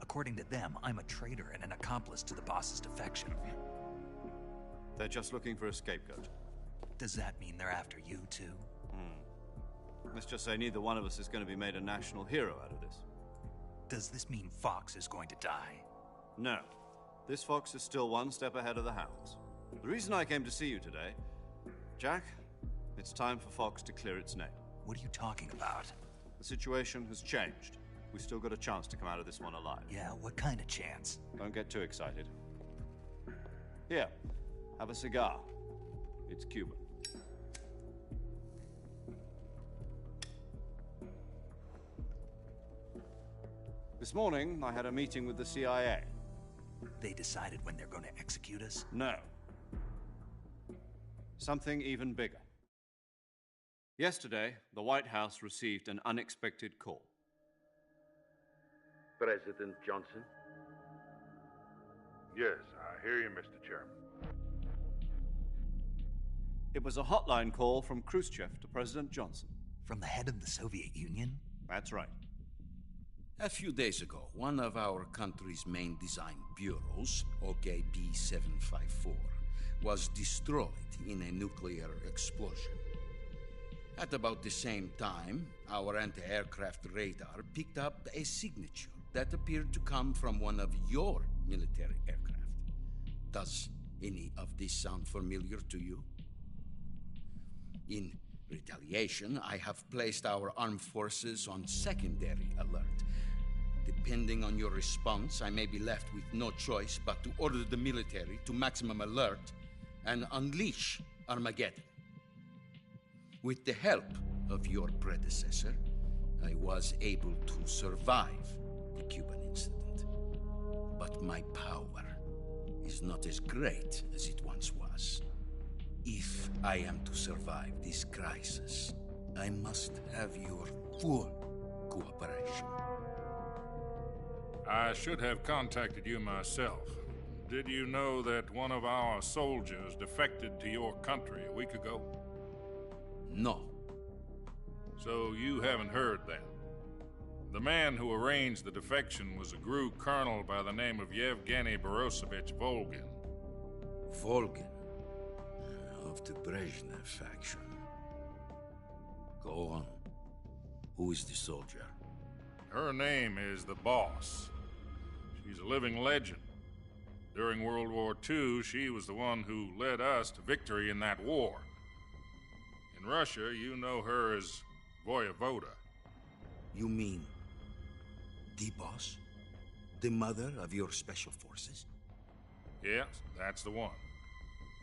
According to them, I'm a traitor and an accomplice to the boss's defection. They're just looking for a scapegoat. Does that mean they're after you, too? Let's just say neither one of us is going to be made a national hero out of this. Does this mean Fox is going to die? No. This Fox is still one step ahead of the Hounds. The reason I came to see you today... Jack, it's time for Fox to clear its name. What are you talking about? The situation has changed. We've still got a chance to come out of this one alive. Yeah, what kind of chance? Don't get too excited. Here, have a cigar. It's Cuban. This morning, I had a meeting with the CIA. They decided when they're going to execute us? No. Something even bigger. Yesterday, the White House received an unexpected call. President Johnson? Yes, I hear you, Mr. Chairman. It was a hotline call from Khrushchev to President Johnson. From the head of the Soviet Union? That's right. A few days ago, one of our country's main design bureaus, OKB 754, was destroyed in a nuclear explosion. At about the same time, our anti-aircraft radar picked up a signature that appeared to come from one of your military aircraft. Does any of this sound familiar to you? In retaliation, I have placed our armed forces on secondary alert. Depending on your response, I may be left with no choice but to order the military to maximum alert and unleash Armageddon. With the help of your predecessor, I was able to survive the Cuban incident. But my power is not as great as it once was. If I am to survive this crisis, I must have your full cooperation. I should have contacted you myself. Did you know that one of our soldiers defected to your country a week ago? No. So you haven't heard then? The man who arranged the defection was a GRU colonel by the name of Yevgeny Borisovich Volgin. Volgin? Of the Brezhnev faction. Go on. Who is the soldier? Her name is the Boss. She's a living legend. During World War II, she was the one who led us to victory in that war. In Russia, you know her as Voyevoda. You mean the Boss? The mother of your special forces? Yes, that's the one.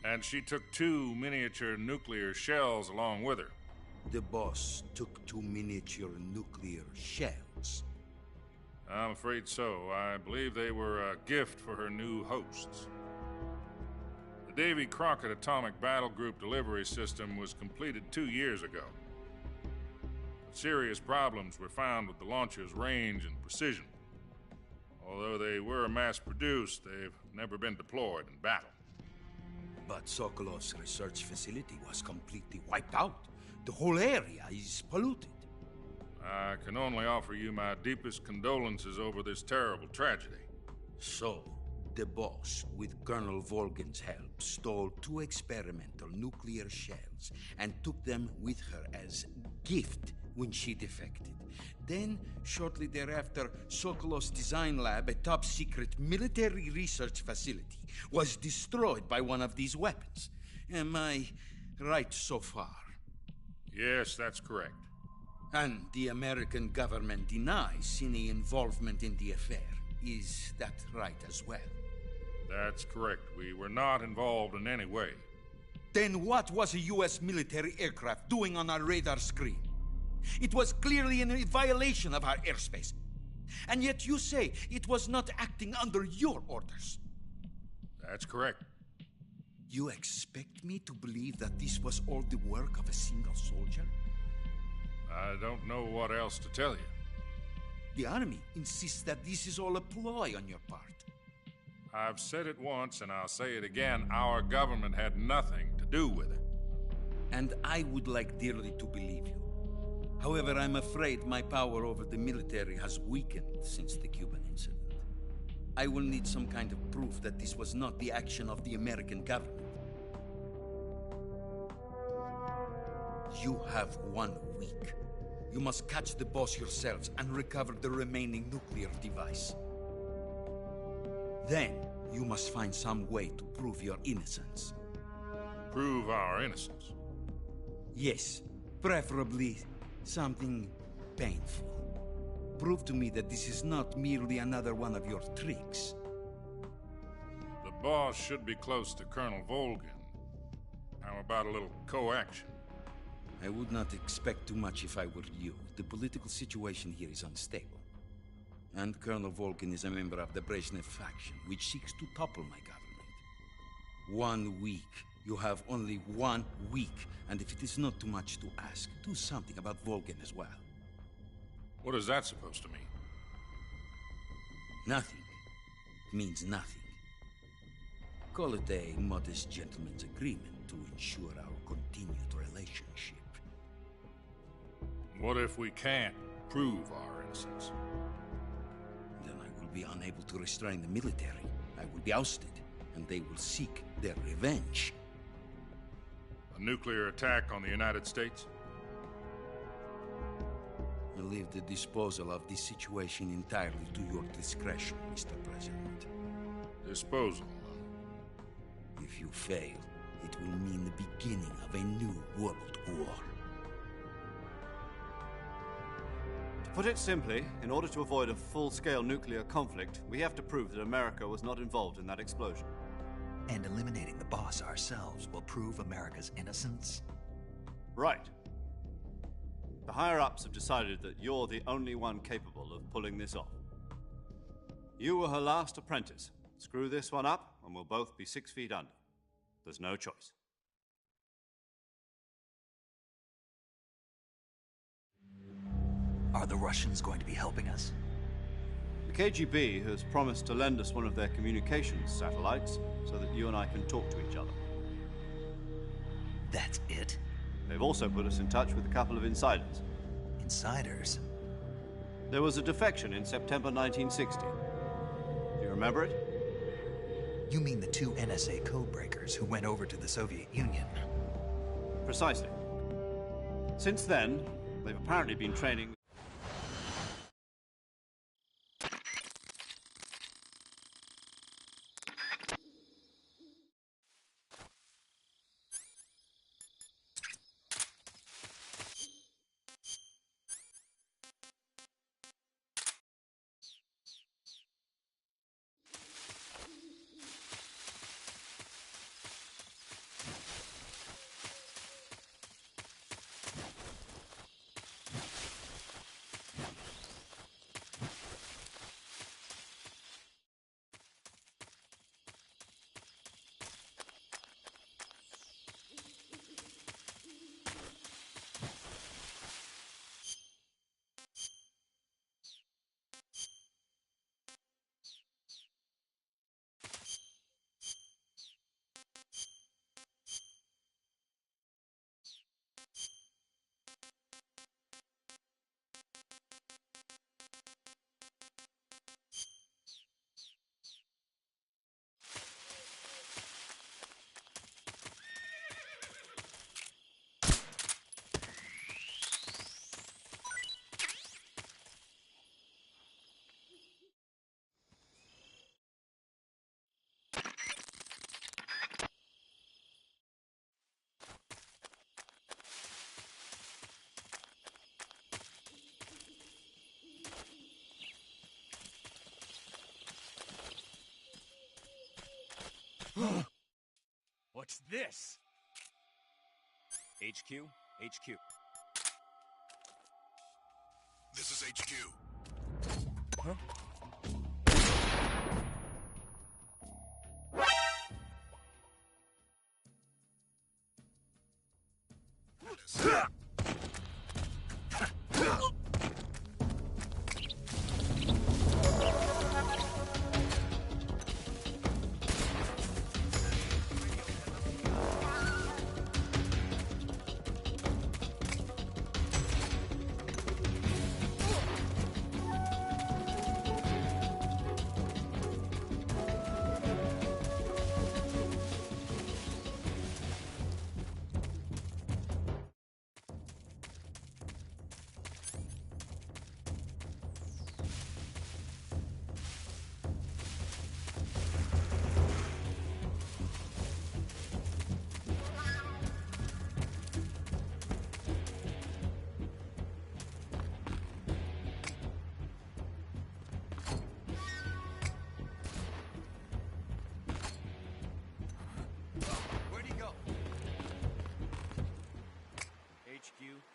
And she took 2 miniature nuclear shells along with her. The Boss took 2 miniature nuclear shells? I'm afraid so. I believe they were a gift for her new hosts. The Davy Crockett Atomic Battle Group delivery system was completed 2 years ago. But serious problems were found with the launcher's range and precision. Although they were mass-produced, they've never been deployed in battle. But Sokolov's research facility was completely wiped out. The whole area is polluted. I can only offer you my deepest condolences over this terrible tragedy. So, the Boss, with Colonel Volgin's help, stole 2 experimental nuclear shells and took them with her as gift when she defected. Then, shortly thereafter, Sokolov's design lab, a top-secret military research facility, was destroyed by one of these weapons. Am I right so far? Yes, that's correct. And the American government denies any involvement in the affair. Is that right as well? That's correct. We were not involved in any way. Then what was a U.S. military aircraft doing on our radar screen? It was clearly in violation of our airspace. And yet you say it was not acting under your orders. That's correct. You expect me to believe that this was all the work of a single soldier? I don't know what else to tell you. The Army insists that this is all a ploy on your part. I've said it once and I'll say it again. Our government had nothing to do with it. And I would like dearly to believe you. However, I'm afraid my power over the military has weakened since the Cuban incident. I will need some kind of proof that this was not the action of the American government. You have 1 week. You must catch the Boss yourselves and recover the remaining nuclear device. Then, you must find some way to prove your innocence. Prove our innocence? Yes, preferably something painful. Prove to me that this is not merely another one of your tricks. The Boss should be close to Colonel Volgin. How about a little co-action? I would not expect too much if I were you. The political situation here is unstable. And Colonel Volgin is a member of the Brezhnev faction, which seeks to topple my government. 1 week. You have only 1 week. And if it is not too much to ask, do something about Volgin as well. What is that supposed to mean? Nothing. It means nothing. Call it a modest gentleman's agreement to ensure our continued relationship. What if we can't prove our innocence? Then I will be unable to restrain the military. I will be ousted, and they will seek their revenge. A nuclear attack on the United States? I leave the disposal of this situation entirely to your discretion, Mr. President. Disposal? If you fail, it will mean the beginning of a new world war. To put it simply, in order to avoid a full-scale nuclear conflict, we have to prove that America was not involved in that explosion. And eliminating the boss ourselves will prove America's innocence? Right. The higher-ups have decided that you're the only one capable of pulling this off. You were her last apprentice. Screw this one up, and we'll both be 6 feet under. There's no choice. Are the Russians going to be helping us? The KGB has promised to lend us one of their communications satellites so that you and I can talk to each other. That's it? They've also put us in touch with a couple of insiders. Insiders? There was a defection in September 1960. Do you remember it? You mean the 2 NSA codebreakers who went over to the Soviet Union? Precisely. Since then, they've apparently been training... What's this? HQ? HQ. This is HQ. Huh?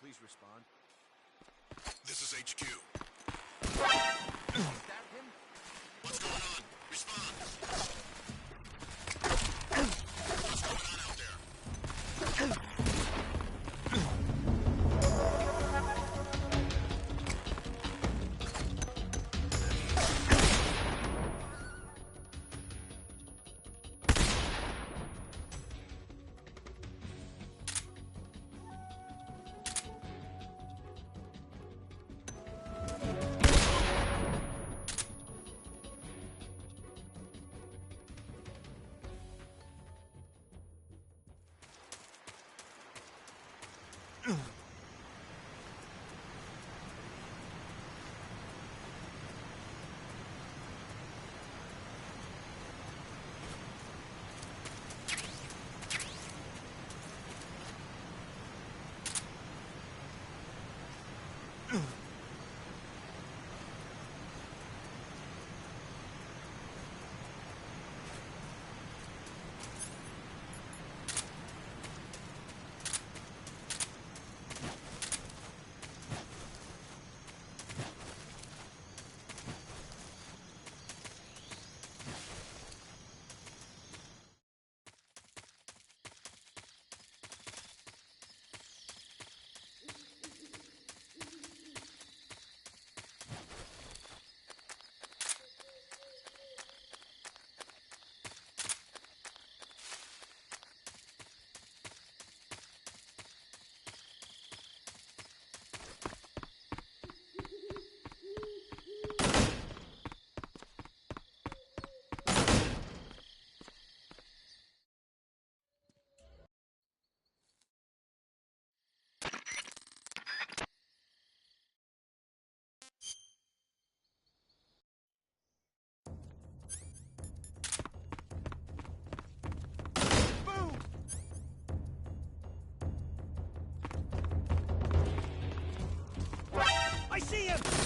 Please respond. This is HQ. Is that him? What's going on? Respond. What's going on out there? him!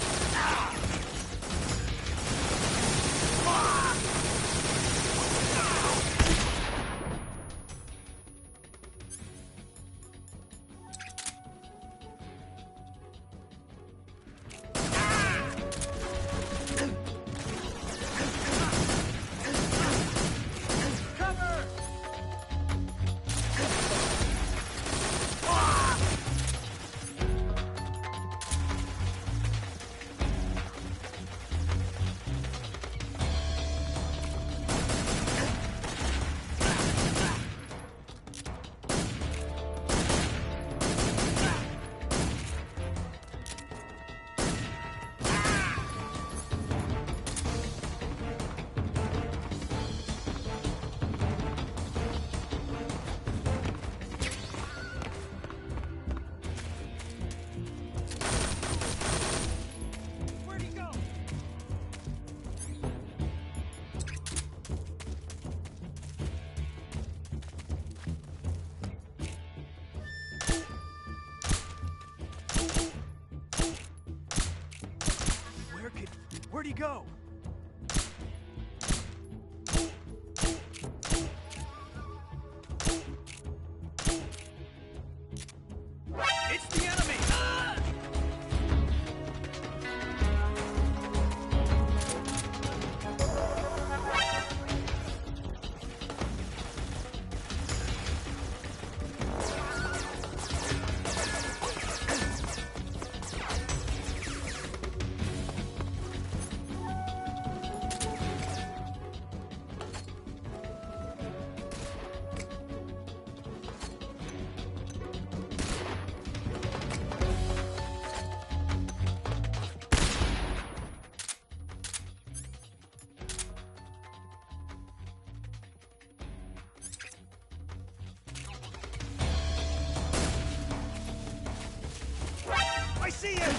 Where'd he go? It's the enemy! Ah! I see him!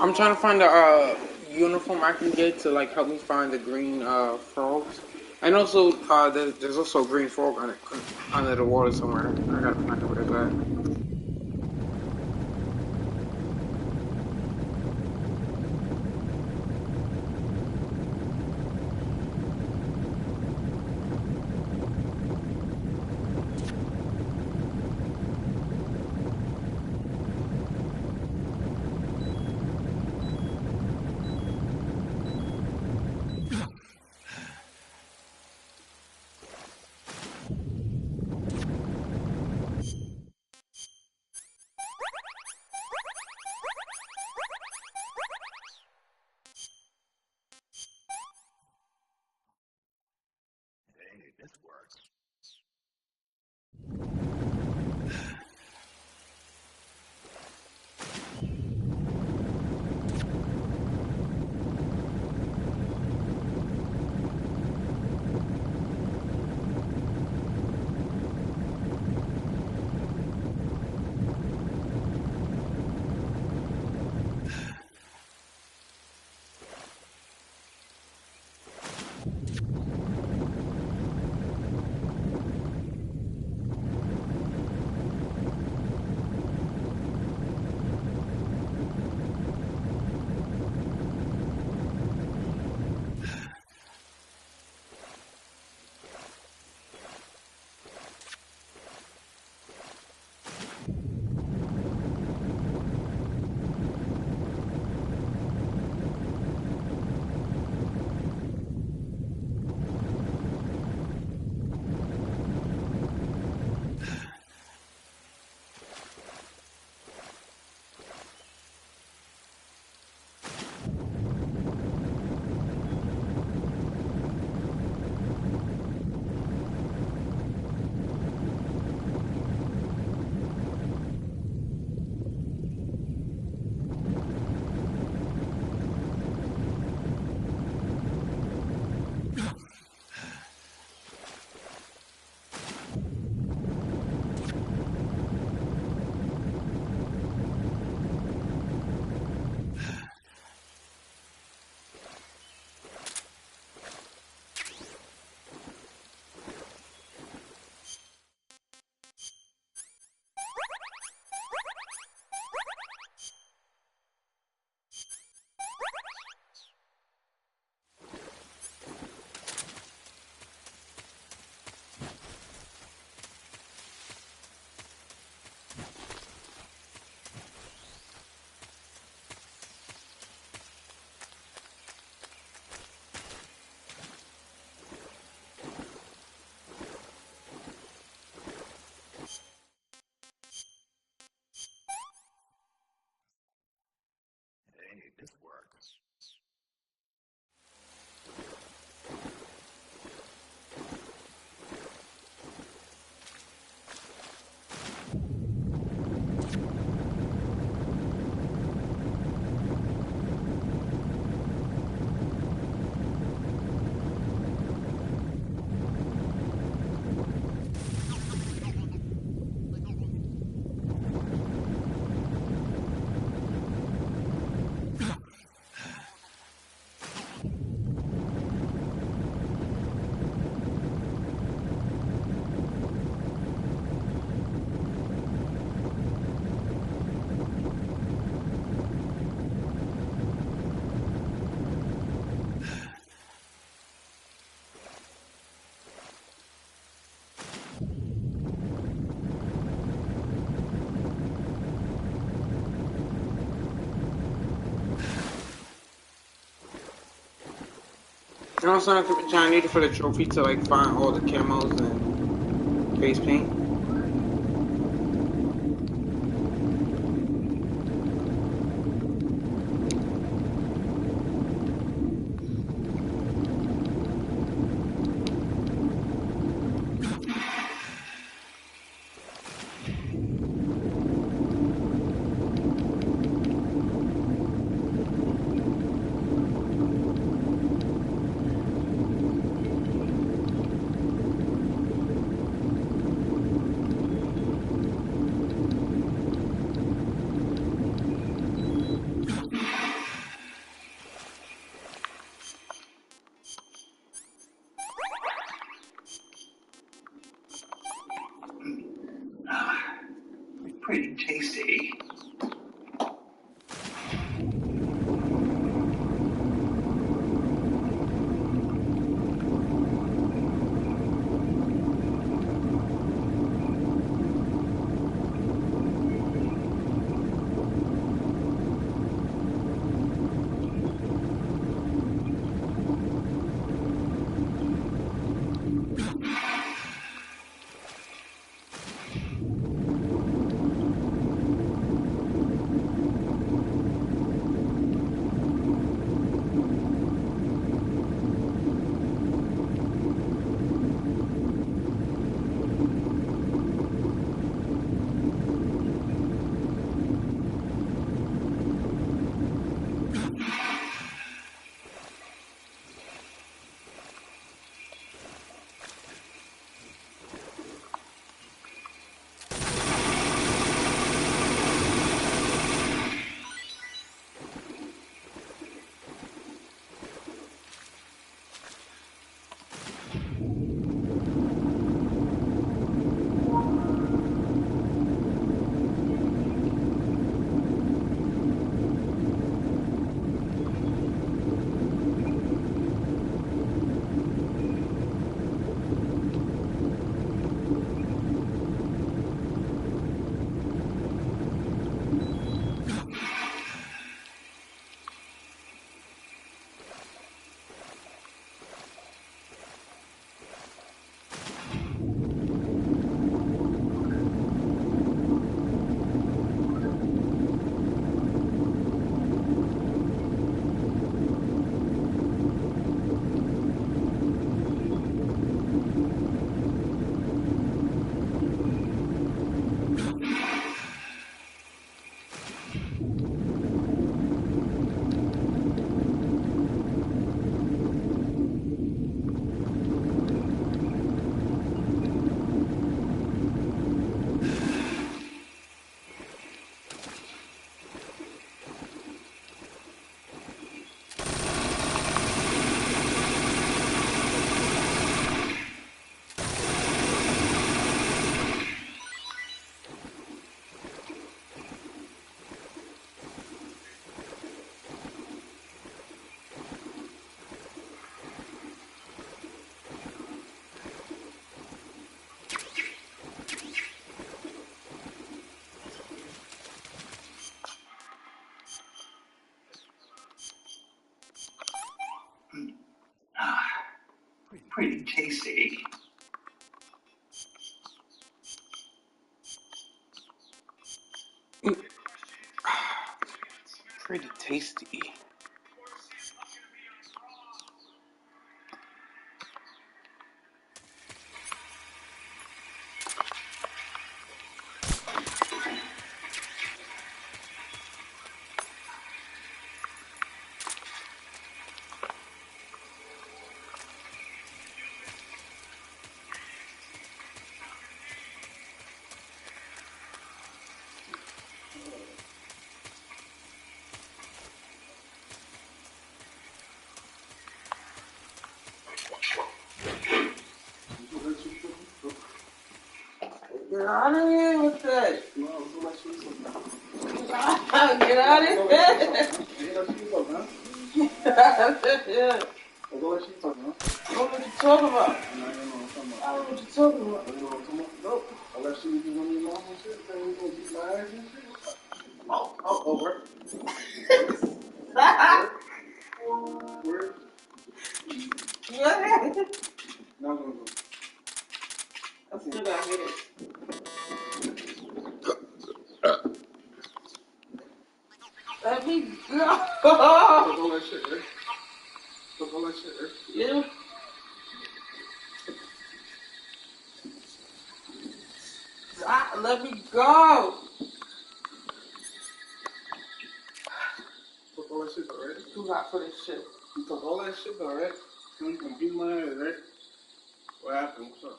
I'm trying to find a uniform I can get to like help me find the green frogs. And also, there's also a green frog on it, under the water somewhere. I gotta find out where it's at. And also, I need it for the trophy to like find all the camos and face paint. Pretty tasty. Pretty tasty. Pretty tasty. Get out of here with that. Get out of here. Yeah. What you talking about? I don't know what you're talking about. I don't know what you're talking about. Nope. Unless you just want me mom and shit, then we gonna beat my ass and shit. Oh, word. Word. No. I still got hit. Let me go. Fuck all that shit, right? Fuck all that shit, right? Yeah. Let me go. Fuck all that shit, though, right? Too hot for this shit. You took all that shit, though, right? You can beat my ass, right? What happened? What's up?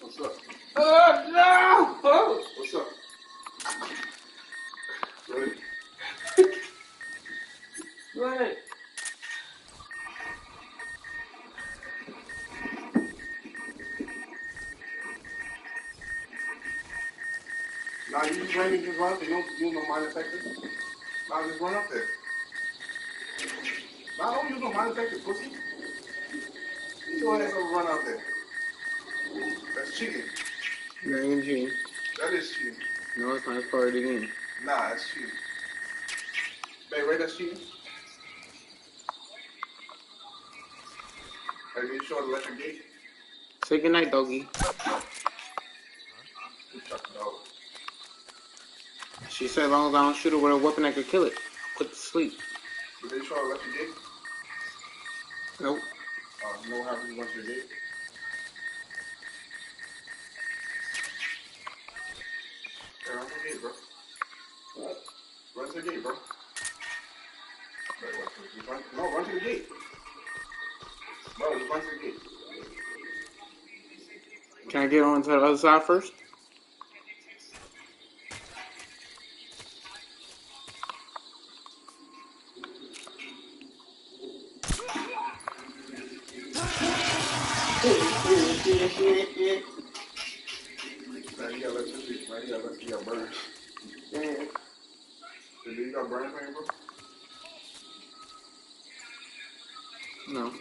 What's up? Oh, no! What's up? Really? Right. Nah, you just ran me just run up there. You don't no mind effective. Nah, just run up there. Nah, don't use no mind effective, pussy. You go ahead and run out there. That's cheating. That ain't cheating. That is cheating. No, it's not. It's part of the game. Nah, that's cheating. Babe, right? That's cheating. Are you sure to let your gate? Say goodnight, doggy. She said, as long as I don't shoot her with a weapon that could kill it, put to sleep. Did they try to let you gate? Nope. You know what happens once you're gate? Yeah, run to the gate, bro. What? Run to the gate, bro. No, run to the gate. Bro, just run to the gate. Can I get on to the other side first? Man, you gotta let your feet, man. You got burns. Yeah. You got burn pain, bro? No.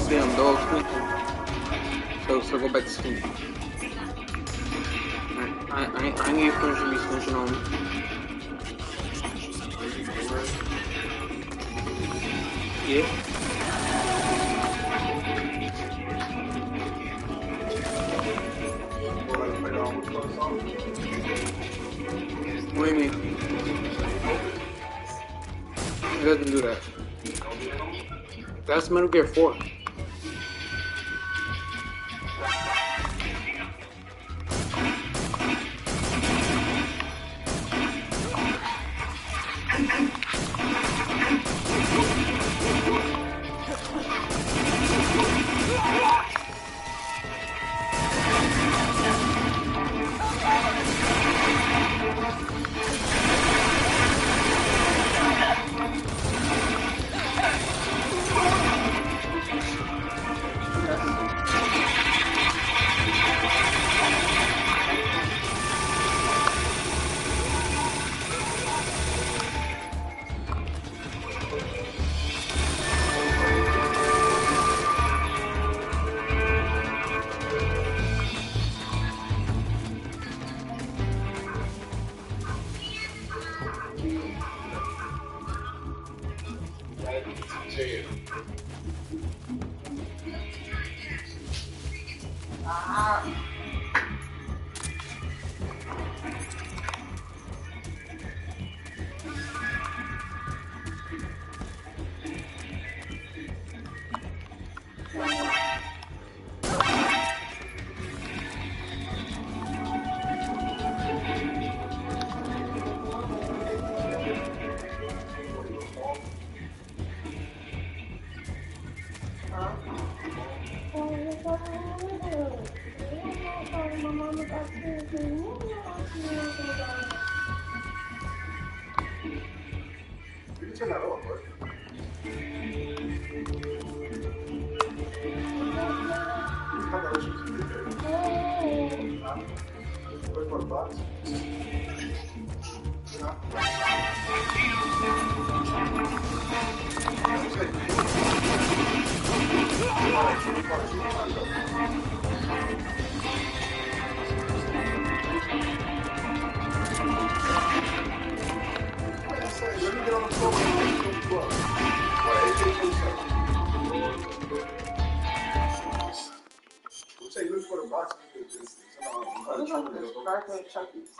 Damn dog snitching. So go back to sleep. I need French to be snitching on me. Yeah. What do you mean? It doesn't do that. That's Metal Gear 4. Turn that off, bro. I got issues with it. Wait for the box. box. Let me get on the phone and pick you up. We'll say look for the box. It's Chucky's.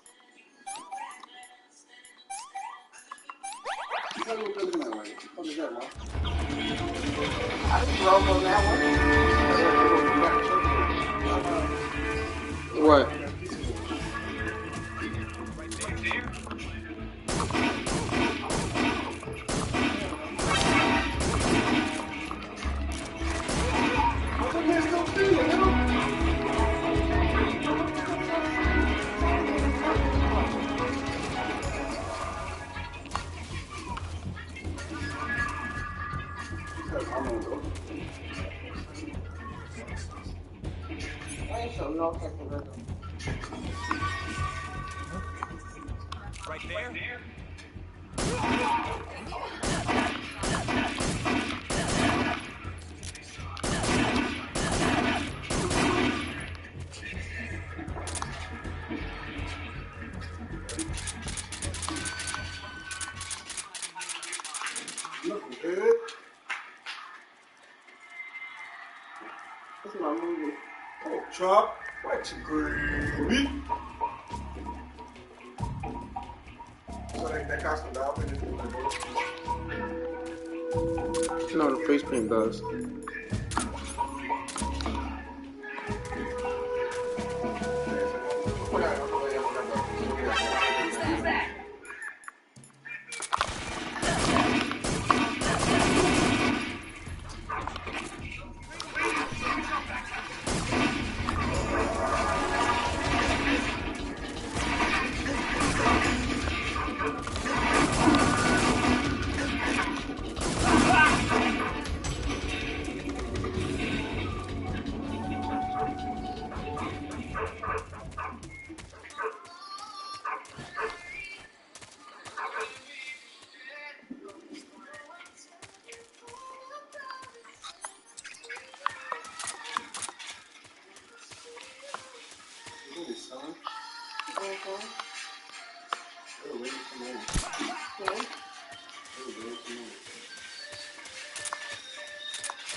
What are you looking at? What is that now? I just drove on that one. What? Right there? Looking good. This is my movie. Oh, chop. What you gravy? So that cost a dollar. No, the face paint does.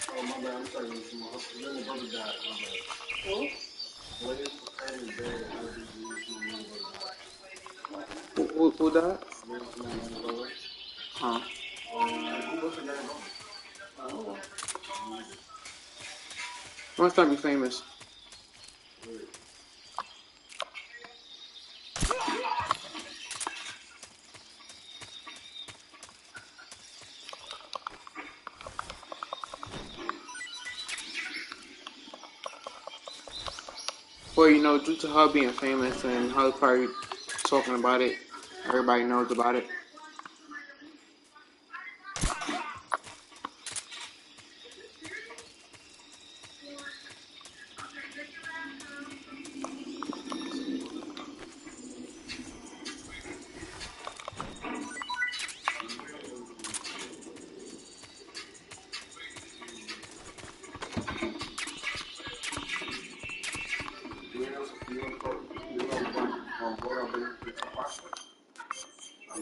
Oh, my bad. I'm sorry. Then the brother died. My bad. Who? Who died? Huh? What's time be famous? Well, you know, due to her being famous and her probably talking about it, everybody knows about it.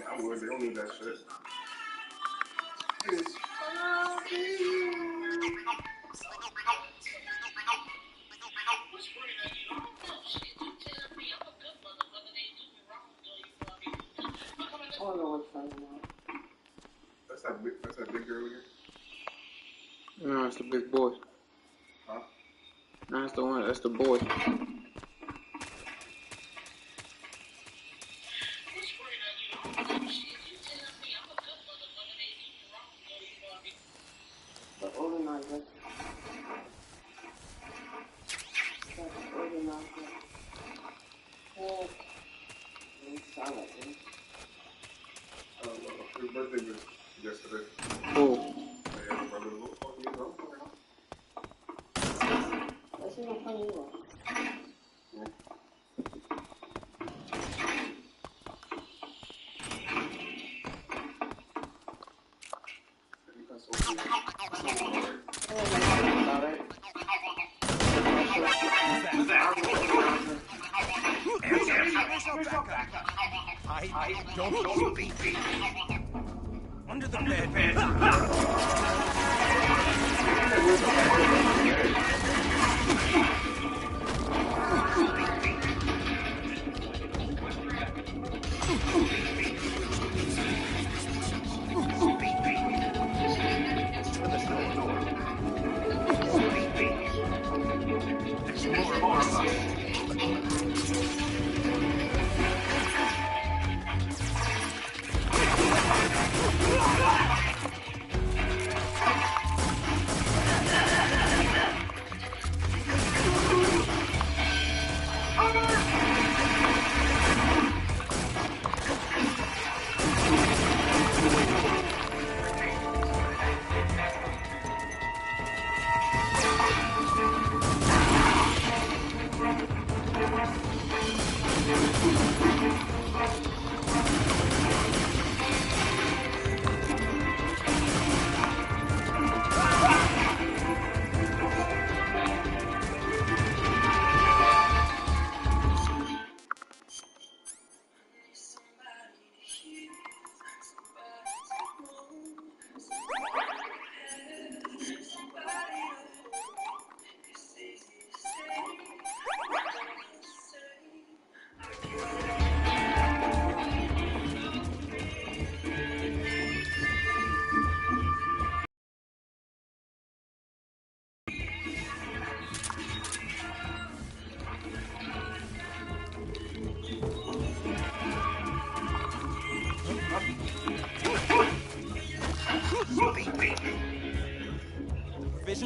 I would. They don't need that shit. I don't know what's talking about. That's that big girl here? No, it's the big boy. Huh? No, that's the one. That's the boy. The organizer. That's the organizer. Oh. Solid, man. His birthday was yesterday. Who? Yeah, my brother was fucking you know. That's not funny either. Don't be. Under the bed.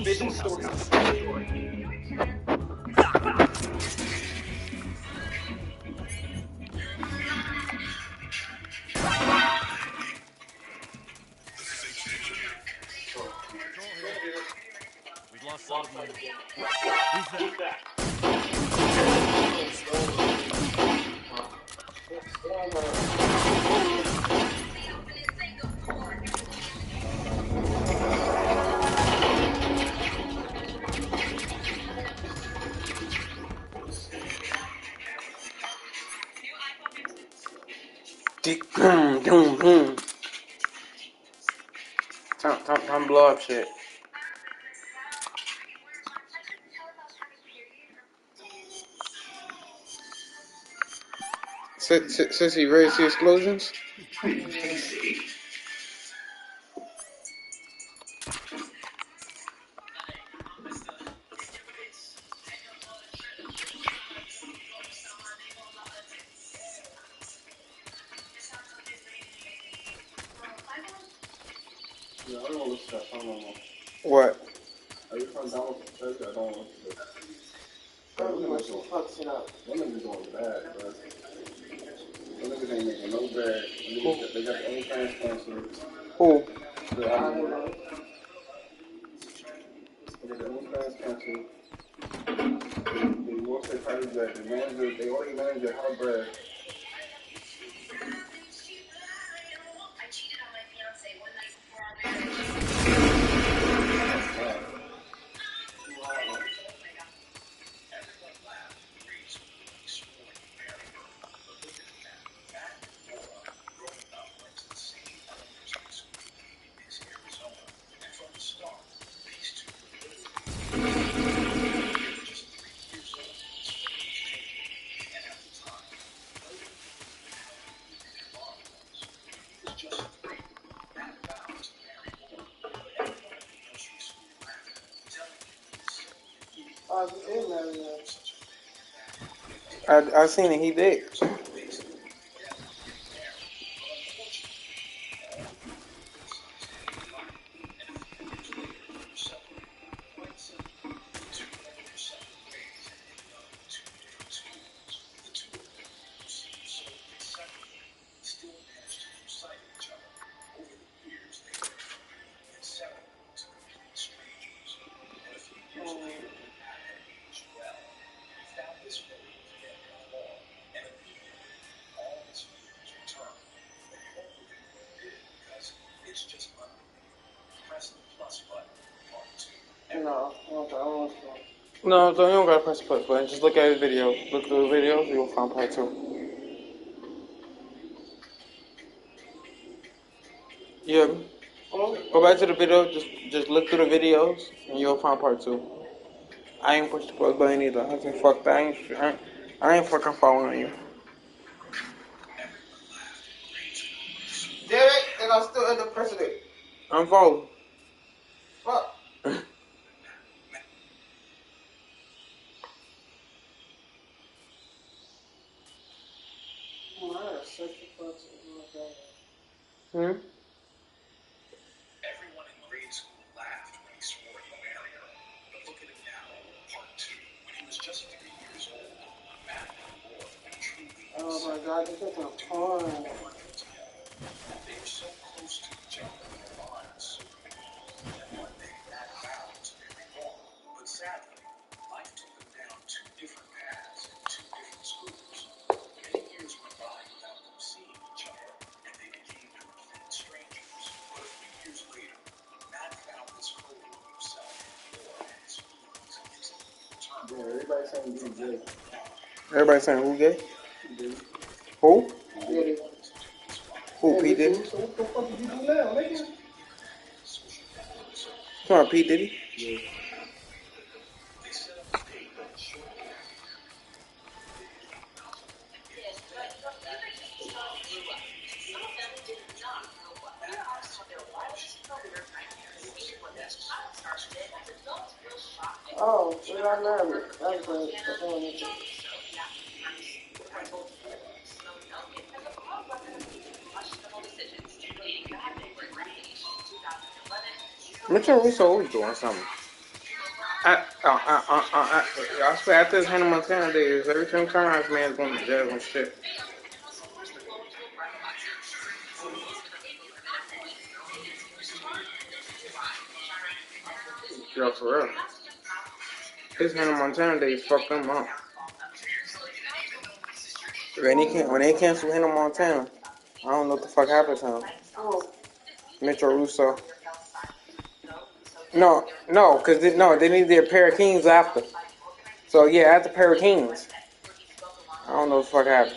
Vision sources. We've lost sight of you. Who's that? Time blow up shit. Sissy, you ready to see explosions? Yeah, I don't listen to that song no more. What? Are you from down with the church? I don't listen to that. Them niggas doing bad, bro. Them niggas ain't making no bag. They got the OnlyFans canceled. Who? They got the OnlyFans canceled. They won't say parties that the manager, they already managed their hot bread. I seen it. He did. No, okay, I want to. No, so you don't gotta press the play button. Just look at his video. Look through the videos, you'll find part 2. Yeah. Go back to the video. Just look through the videos, and you'll find part 2. I ain't push the play button either. I said fuck that. I ain't fucking following you. Did it? And I still end up pressing it. Unfollow. Fuck. Hmm? Everyone in grade school laughed when he swore he would marry her. But look at him now, part 2, when he was just 3 years old, a man in war and truly. Oh my god, this is a porn. They were so close to each other in their lives. And one day that vowed to be reborn. But sadly, life took them down 2 different paths in 2 different schools. Many years went by without them seeing each other, and they became strangers. But a few years later, Matt found this photo of himself before and his feelings instantly returned. Yeah, everybody's saying he's gay. Everybody saying who gay? Who? Diddy. Who? P. Diddy? So what the fuck did you do now, nigga? Come on, P. Diddy? Yeah. Oh, we got married. That's great. Mitchell Russo always doing something. I swear, after this Hannah Montana days, every time this man's going to jail and shit. Yo, for real. His Hannah Montana days fucked them up. When they canceled Hannah Montana, I don't know what the fuck happened to him. Mitchell Russo. No, because they need their Pair of Kings after. So yeah, after Pair of Kings. I don't know what the fuck happened.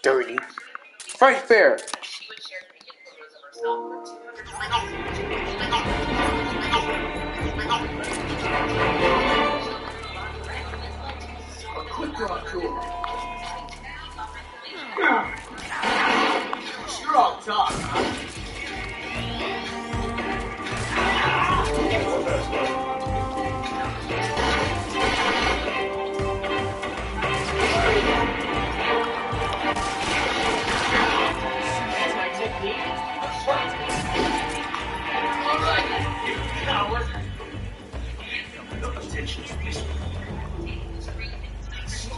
Dirty. Fight fair. Quick draw tool. You're on top, huh?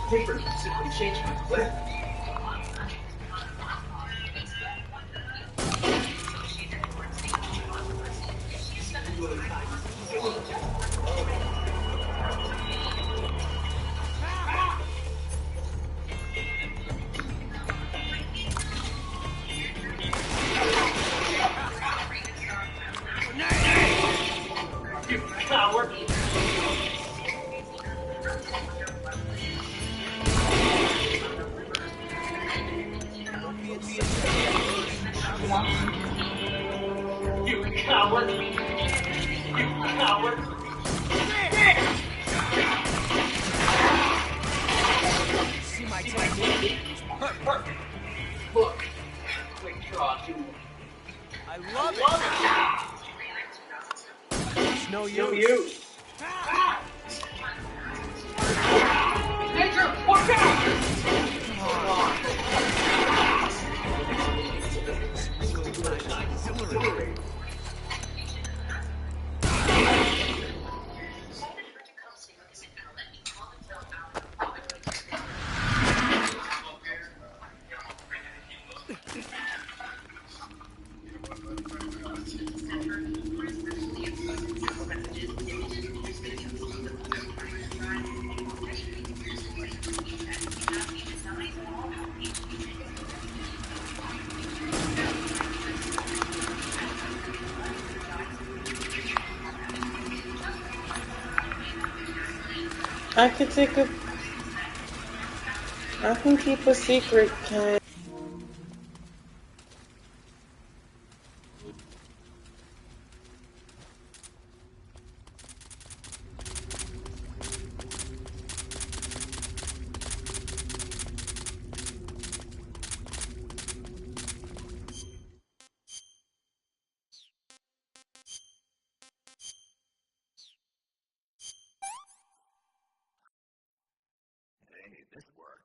Paper simply changed my clip. Not working. You coward! You coward! See my technique? Perfect. Look, quick draw, dude. I love it. It's no use. Major, watch out! I can take a. I can keep a secret, can. Hey, this work.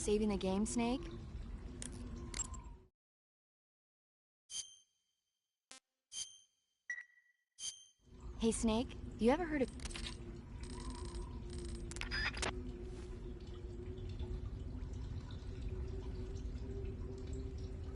saving the game, Snake? Hey, Snake, you ever heard of